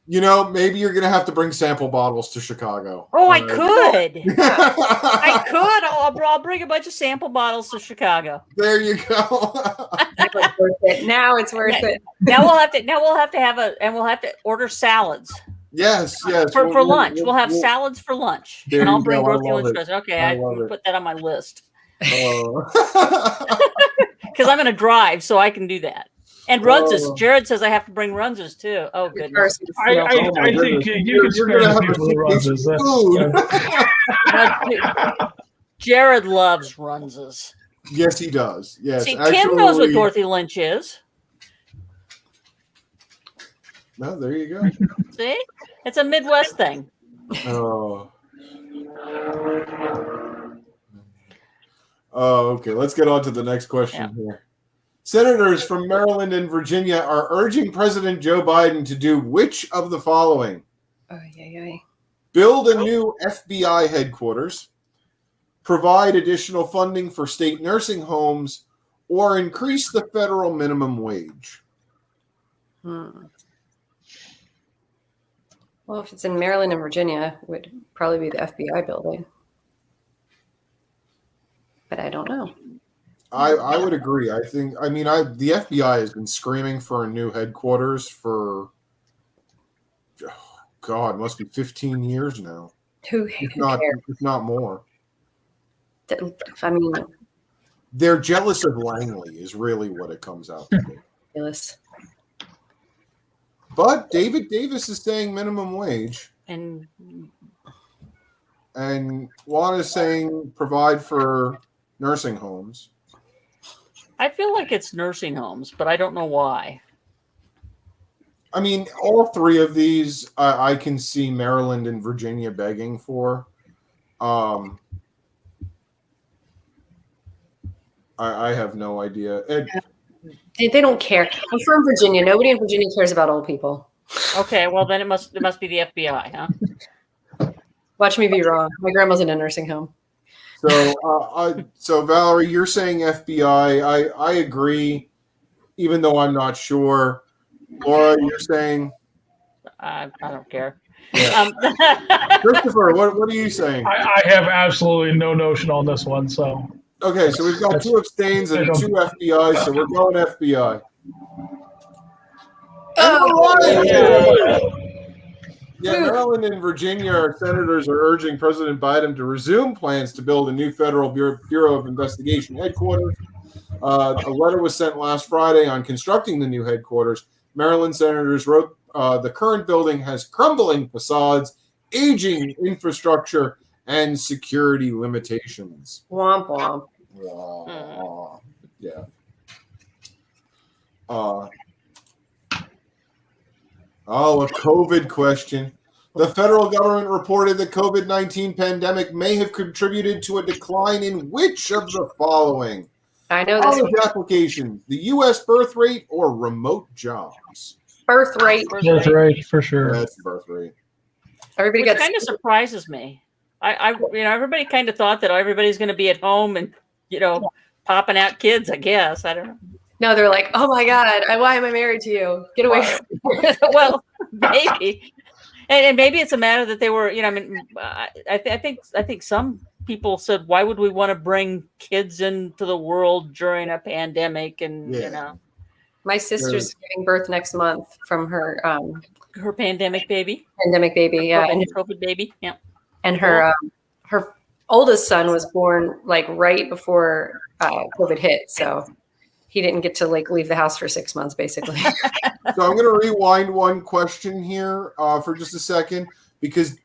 You know, maybe you're going to have to bring sample bottles to Chicago. Oh, I could. I could. I'll bring a bunch of sample bottles to Chicago. There you go. Now it's worth it. Now we'll have to order salads. Yes. For lunch. We'll have salads for lunch. And I'll bring Dorothy Lynch dressing. Okay, I put that on my list. Because I'm going to drive, so I can do that. And Runzas. Jared says I have to bring Runzas too. Oh goodness. I think you can spare the people the Runzas. Jared loves Runzas. Yes, he does. Yes. See, Tim knows what Dorothy Lynch is. No, there you go. See? It's a Midwest thing. Oh, okay. Let's get on to the next question here. Senators from Maryland and Virginia are urging President Joe Biden to do which of the following? Build a new FBI headquarters, provide additional funding for state nursing homes, or increase the federal minimum wage. Well, if it's in Maryland and Virginia, it would probably be the FBI building. But I don't know. I would agree. The FBI has been screaming for a new headquarters for, God, it must be 15 years now. Who cares? If not more. I mean, they're jealous of Langley is really what it comes out to be. ridiculous. But David Davis is saying minimum wage. And Juan is saying provide for nursing homes. I feel like it's nursing homes, but I don't know why. I mean, all three of these I can see Maryland and Virginia begging for. I have no idea. They don't care. I'm from Virginia. Nobody in Virginia cares about old people. Okay, well then it must be the FBI, huh? Watch me be wrong. My grandma's in a nursing home. So Valerie, you're saying FBI. I agree, even though I'm not sure. Laura, you're saying I don't care. Yeah. Christopher, what are you saying? I have absolutely no notion on this one. So okay, so we've got 2 abstains and 2 FBI, so we're going FBI. Yeah, Maryland and Virginia senators are urging President Biden to resume plans to build a new federal Bureau of Investigation headquarters. A letter was sent last Friday on constructing the new headquarters. Maryland senators wrote the current building has crumbling facades, aging infrastructure, and security limitations. Womp womp. Yeah. A COVID question. The federal government reported the COVID-19 pandemic may have contributed to a decline in which of the following? I know this one. College applications, the U.S. birth rate, or remote jobs? Birth rate. Birth rate, for sure. That's the birth rate. Everybody Which got kind of surprises me. Everybody kind of thought that everybody's going to be at home and, popping out kids, I guess. I don't know. No, they're like, oh my God, why am I married to you? Get away from me. Well, maybe. And maybe it's a matter that they were, I think some people said, why would we want to bring kids into the world during a pandemic? And, My sister's giving birth next month from her pandemic baby. Pandemic baby, yeah. And COVID baby, yeah. And her oldest son was born like right before COVID hit. So he didn't get to leave the house for 6 months, basically. So I'm going to rewind one question here for just a second, because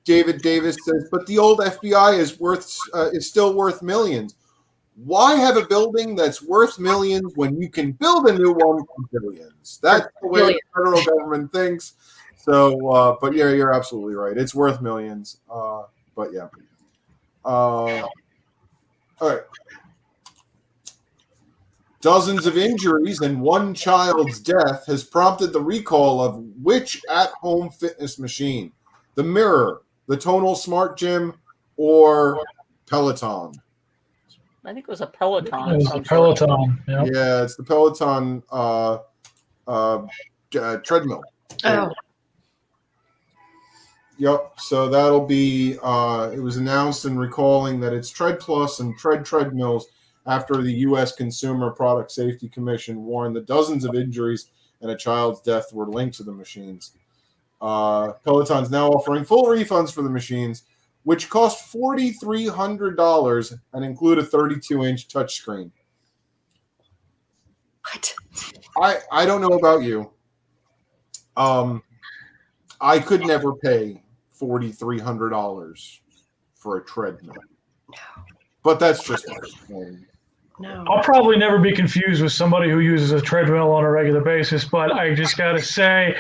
David Davis says, but the old FBI is still worth millions. Why have a building that's worth millions when you can build a new one for billions? That's the way the federal government thinks. So, but yeah, you're absolutely right. It's worth millions. But yeah. All right. Dozens of injuries and one child's death has prompted the recall of which at-home fitness machine? The Mirror, the Tonal Smart Gym, or Peloton? I think it was a Peloton. It was a Peloton. Yep. Yeah, it's the Peloton treadmill. Oh. Yep. So that'll be. It was announced in recalling that it's Tread Plus and treadmills after the U.S. Consumer Product Safety Commission warned that dozens of injuries and a child's death were linked to the machines. Peloton's now offering full refunds for the machines, which cost $4,300 and include a 32-inch touchscreen. What? I don't know about you. I could never pay $4,300 for a treadmill. But that's just my opinion. No. I'll probably never be confused with somebody who uses a treadmill on a regular basis, but I just got to say,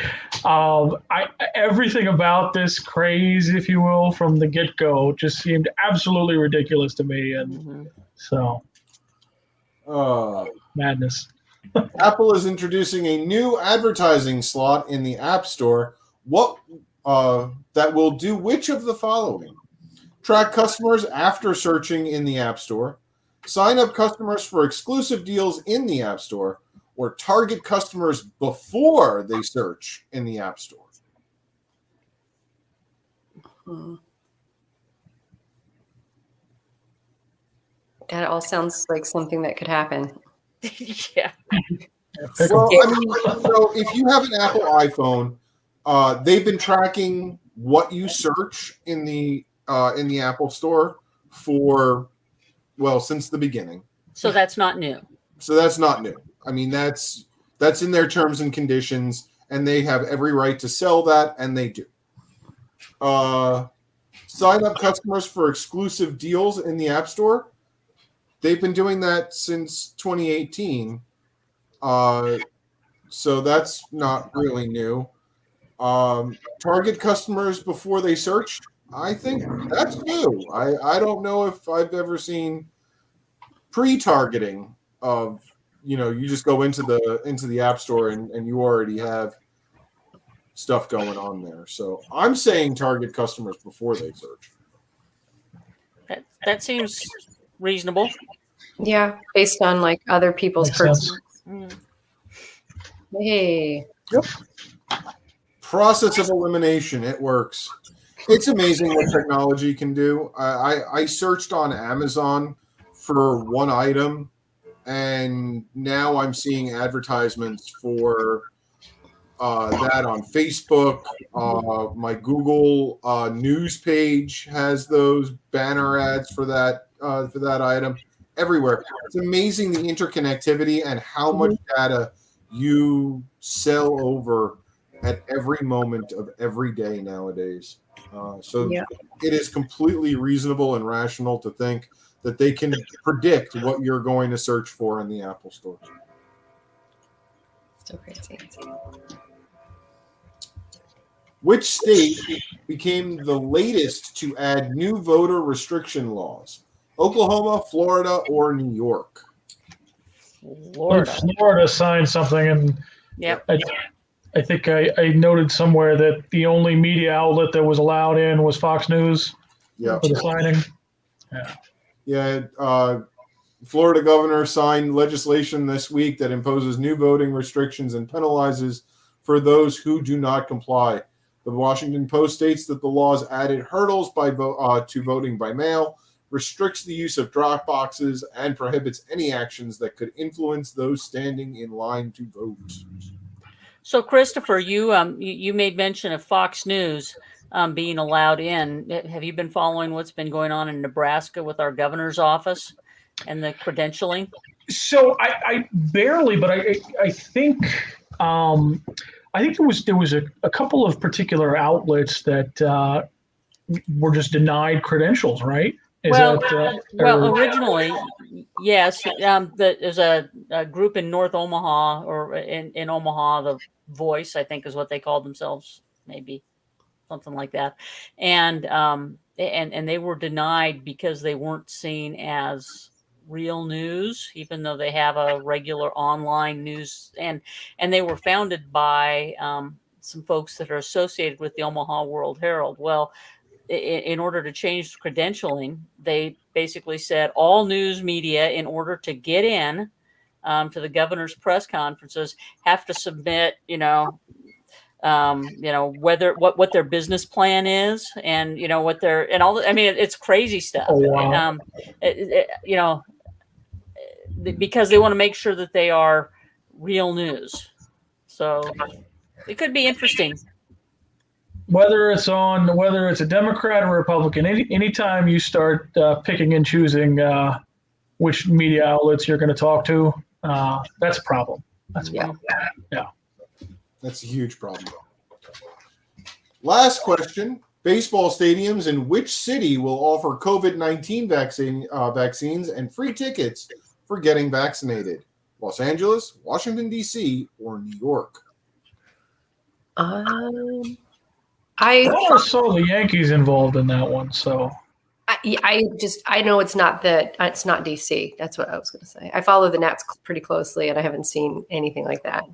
everything about this craze, if you will, from the get-go just seemed absolutely ridiculous to me. And so, madness. Apple is introducing a new advertising slot in the App Store. That will do which of the following? Track customers after searching in the App Store, sign up customers for exclusive deals in the App Store, or target customers before they search in the App Store. That all sounds like something that could happen. Yeah. Well, I mean, so if you have an Apple iPhone, they've been tracking what you search in the Apple Store since the beginning. So that's not new. I mean, that's in their terms and conditions, and they have every right to sell that, and they do. Sign up customers for exclusive deals in the App Store. They've been doing that since 2018. So that's not really new. Target customers before they search. I think that's new. I don't know if I've ever seen pre-targeting of, you just go into the App Store and you already have stuff going on there. So I'm saying target customers before they search. That seems reasonable. Yeah, based on other people's purchases. Hey. Yep. Process of elimination. It works. It's amazing what technology can do. I searched on Amazon for one item, and now I'm seeing advertisements for that on Facebook. My Google news page has those banner ads for that item everywhere. It's amazing the interconnectivity and how much data you sell over at every moment of every day nowadays. So Yeah. it is completely reasonable and rational to think that they can predict what you're going to search for in the Apple Store. So crazy. Which state became the latest to add new voter restriction laws? Oklahoma, Florida, or New York? Florida. Florida signed something, and Yep. I think I noted somewhere that the only media outlet that was allowed in was Fox News Yeah. for the signing. Yeah. Florida governor signed legislation this week that imposes new voting restrictions and penalizes for those who do not comply. The Washington Post states that the laws added hurdles to voting by mail, restricts the use of drop boxes, and prohibits any actions that could influence those standing in line to vote. So, Christopher, you made mention of Fox News being allowed in. Have you been following what's been going on in Nebraska with our governor's office and the credentialing? So I barely, but I think there was a couple of particular outlets that were just denied credentials, right? Originally, yes. There's a group in North Omaha, or in Omaha, the Voice, I think, is what they called themselves, maybe something like that, and they were denied because they weren't seen as real news, even though they have a regular online news, and they were founded by some folks that are associated with the Omaha World Herald. Well, in order to change credentialing, they basically said all news media, in order to get in to the governor's press conferences, have to submit, what their business plan is, and what their, and all. I mean, it's crazy stuff. Oh, wow. Because they want to make sure that they are real news. So it could be interesting. Whether it's a Democrat or Republican, anytime you start picking and choosing which media outlets you're going to talk to, that's a problem. That's a problem. Yeah. That's a huge problem. Last question. Baseball stadiums in which city will offer COVID-19 vaccines and free tickets for getting vaccinated? Los Angeles, Washington, D.C., or New York? I saw the Yankees involved in that one, so I know it's not DC. That's what I was going to say. I follow the Nats pretty closely, and I haven't seen anything like that.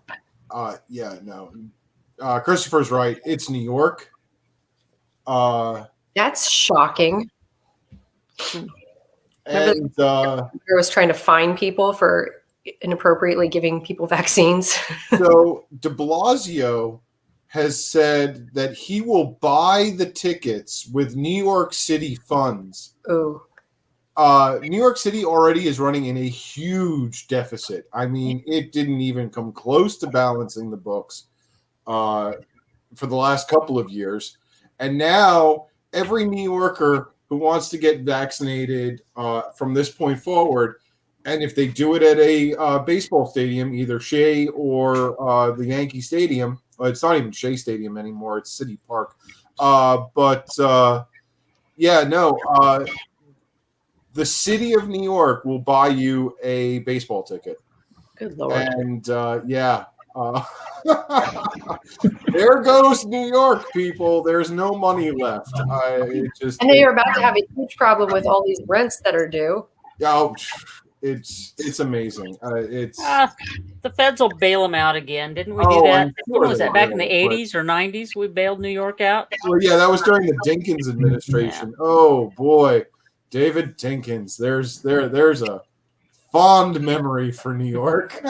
Christopher's right. It's New York. That's shocking. And I was trying to fine people for inappropriately giving people vaccines. So de Blasio has said that he will buy the tickets with New York City funds. Oh. New York City already is running in a huge deficit. I mean, it didn't even come close to balancing the books for the last couple of years. And now every New Yorker who wants to get vaccinated from this point forward, and if they do it at a baseball stadium, either Shea or the Yankee Stadium, it's not even Shea Stadium anymore, it's City Park. The city of New York will buy you a baseball ticket. Good Lord. And there goes New York, people. There's no money left. And they are about to have a huge problem with all these rents that are due. Yeah, it's amazing. The feds will bail them out again. Didn't we do that? When was that? Back in the 80s or 90s, we bailed New York out. Well, yeah, that was during the Dinkins administration. Yeah. Oh boy, David Dinkins. There's a fond memory for New York.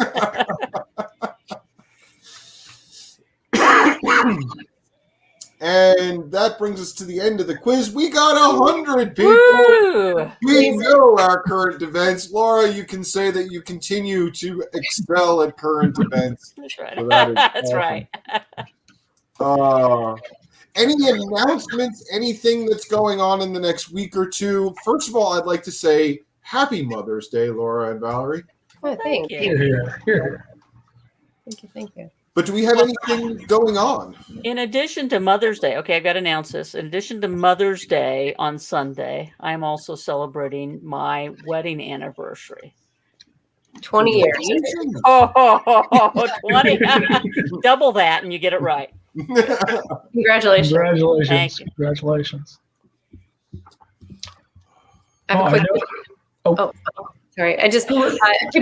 And that brings us to the end of the quiz. We got 100 people. Woo! We know our current events. Laura, you can say that you continue to excel at current events. That's right. So That's right. Any announcements, anything that's going on in the next week or two? First of all, I'd like to say Happy Mother's Day, Laura and Valerie. Oh, thank you. Here. Thank you. But do we have anything going on? In addition to Mother's Day, okay, I've got to announce this. In addition to Mother's Day on Sunday, I'm also celebrating my wedding anniversary. 20 years. Oh, 20. Double that and you get it right. Congratulations. Congratulations. Thank you. Congratulations. I have a quick. Sorry, I just people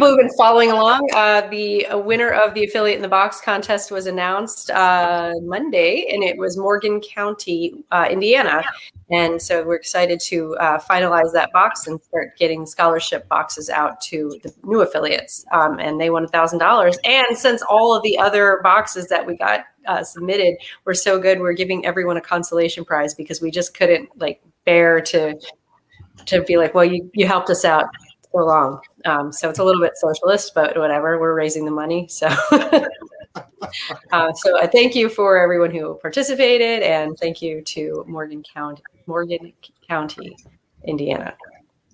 who've been following along. The winner of the Affiliate in the Box contest was announced Monday, and it was Morgan County, Indiana. And so we're excited to finalize that box and start getting scholarship boxes out to the new affiliates. And they won $1,000. And since all of the other boxes that we got submitted were so good, we're giving everyone a consolation prize because we just couldn't bear to be like, well, you helped us out so long. So it's a little bit socialist, but whatever, we're raising the money. So so I thank you for everyone who participated, and thank you to Morgan County, Indiana.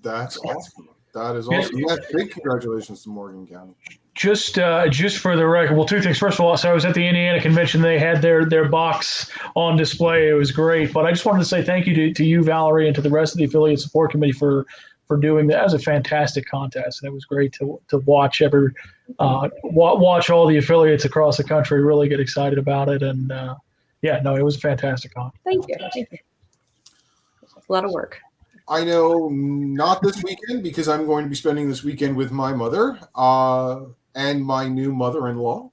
That's awesome. That is awesome. Yeah, big congratulations to Morgan County. Just for the record, well, two things. First of all, so I was at the Indiana convention. They had their box on display. It was great. But I just wanted to say thank you to you, Valerie, and to the rest of the affiliate support committee for doing that. That was a fantastic contest, and it was great to watch watch all the affiliates across the country really get excited about it. And it was a fantastic contest. Thank you. A lot of work. I know not this weekend because I'm going to be spending this weekend with my mother and my new mother-in-law.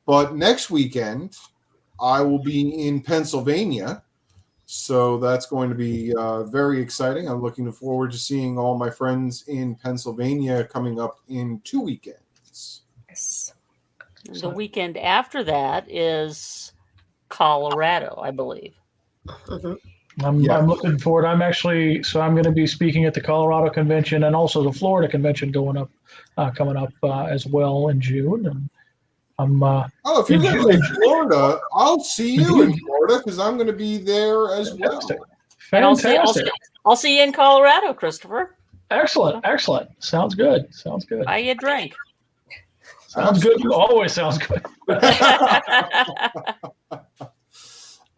But next weekend, I will be in Pennsylvania. So that's going to be very exciting. I'm looking forward to seeing all my friends in Pennsylvania coming up in 2 weekends. Yes. The weekend after that is Colorado, I believe. Mm-hmm. I'm looking forward. I'm going to be speaking at the Colorado convention and also the Florida convention coming up as well in June. And if you're going to be in Florida, I'll see you in Florida because I'm going to be there as well. Fantastic. And I'll see you in Colorado, Christopher. Excellent. Sounds good. Buy you a drink. Sounds good. Always sounds good.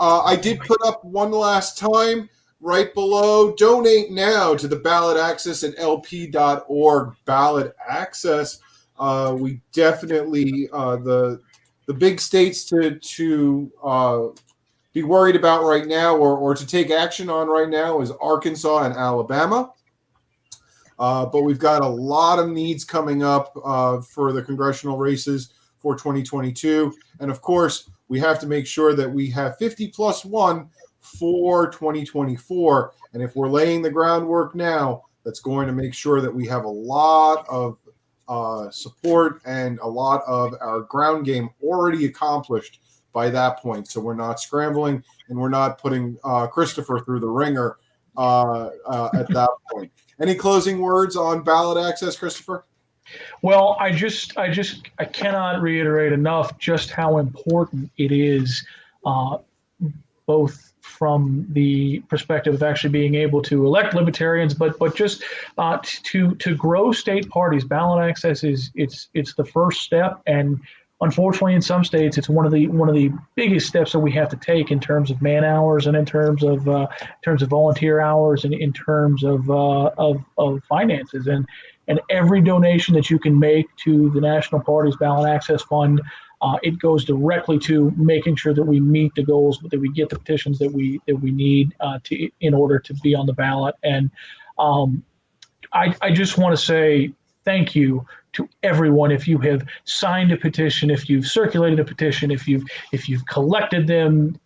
I did put up one last time right below. Donate now to the Ballot Access at lp.org. Ballot Access. We definitely the big states to be worried about right now or to take action on right now is Arkansas and Alabama. But we've got a lot of needs coming up for the congressional races for 2022. And of course, we have to make sure that we have 50+1 for 2024. And if we're laying the groundwork now, that's going to make sure that we have a lot of support and a lot of our ground game already accomplished by that point. So we're not scrambling and we're not putting Christopher through the ringer at that point. Any closing words on ballot access, Christopher? Well, I cannot reiterate enough just how important it is, both from the perspective of actually being able to elect libertarians, but just to grow state parties. Ballot access it's the first step, and unfortunately, in some states, it's one of the biggest steps that we have to take in terms of man hours and in terms of volunteer hours and in terms of finances. And every donation that you can make to the National Party's Ballot Access Fund, it goes directly to making sure that we meet the goals, that we get the petitions that we need in order to be on the ballot. And I just want to say thank you to everyone. If you have signed a petition, if you've circulated a petition, if you've collected them,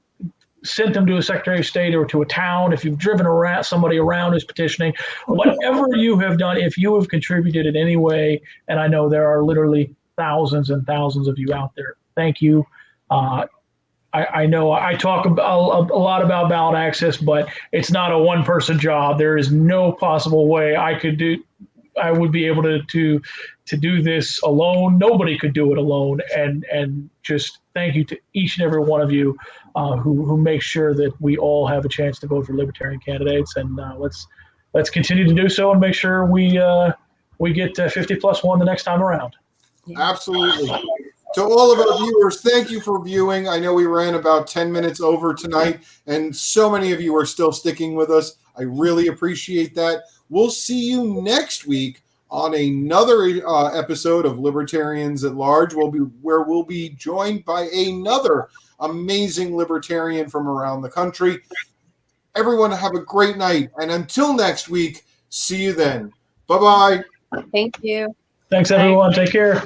sent them to a Secretary of State or to a town, if you've driven around somebody around who's petitioning, whatever you have done, if you have contributed in any way, and I know there are literally thousands and thousands of you out there, thank you. I know I talk about a lot about ballot access, but it's not a one-person job. There is no possible way I would be able to do this alone. Nobody could do it alone. And just thank you to each and every one of you who make sure that we all have a chance to vote for libertarian candidates. And let's continue to do so and make sure we get 50+1 the next time around. Absolutely. To all of our viewers, thank you for viewing. I know we ran about 10 minutes over tonight, and so many of you are still sticking with us. I really appreciate that. We'll see you next week on another episode of Libertarians at Large, where we'll be joined by another amazing libertarian from around the country. Everyone have a great night, and until next week, see you then. Bye-bye. Thank you. Thanks, everyone. Take care.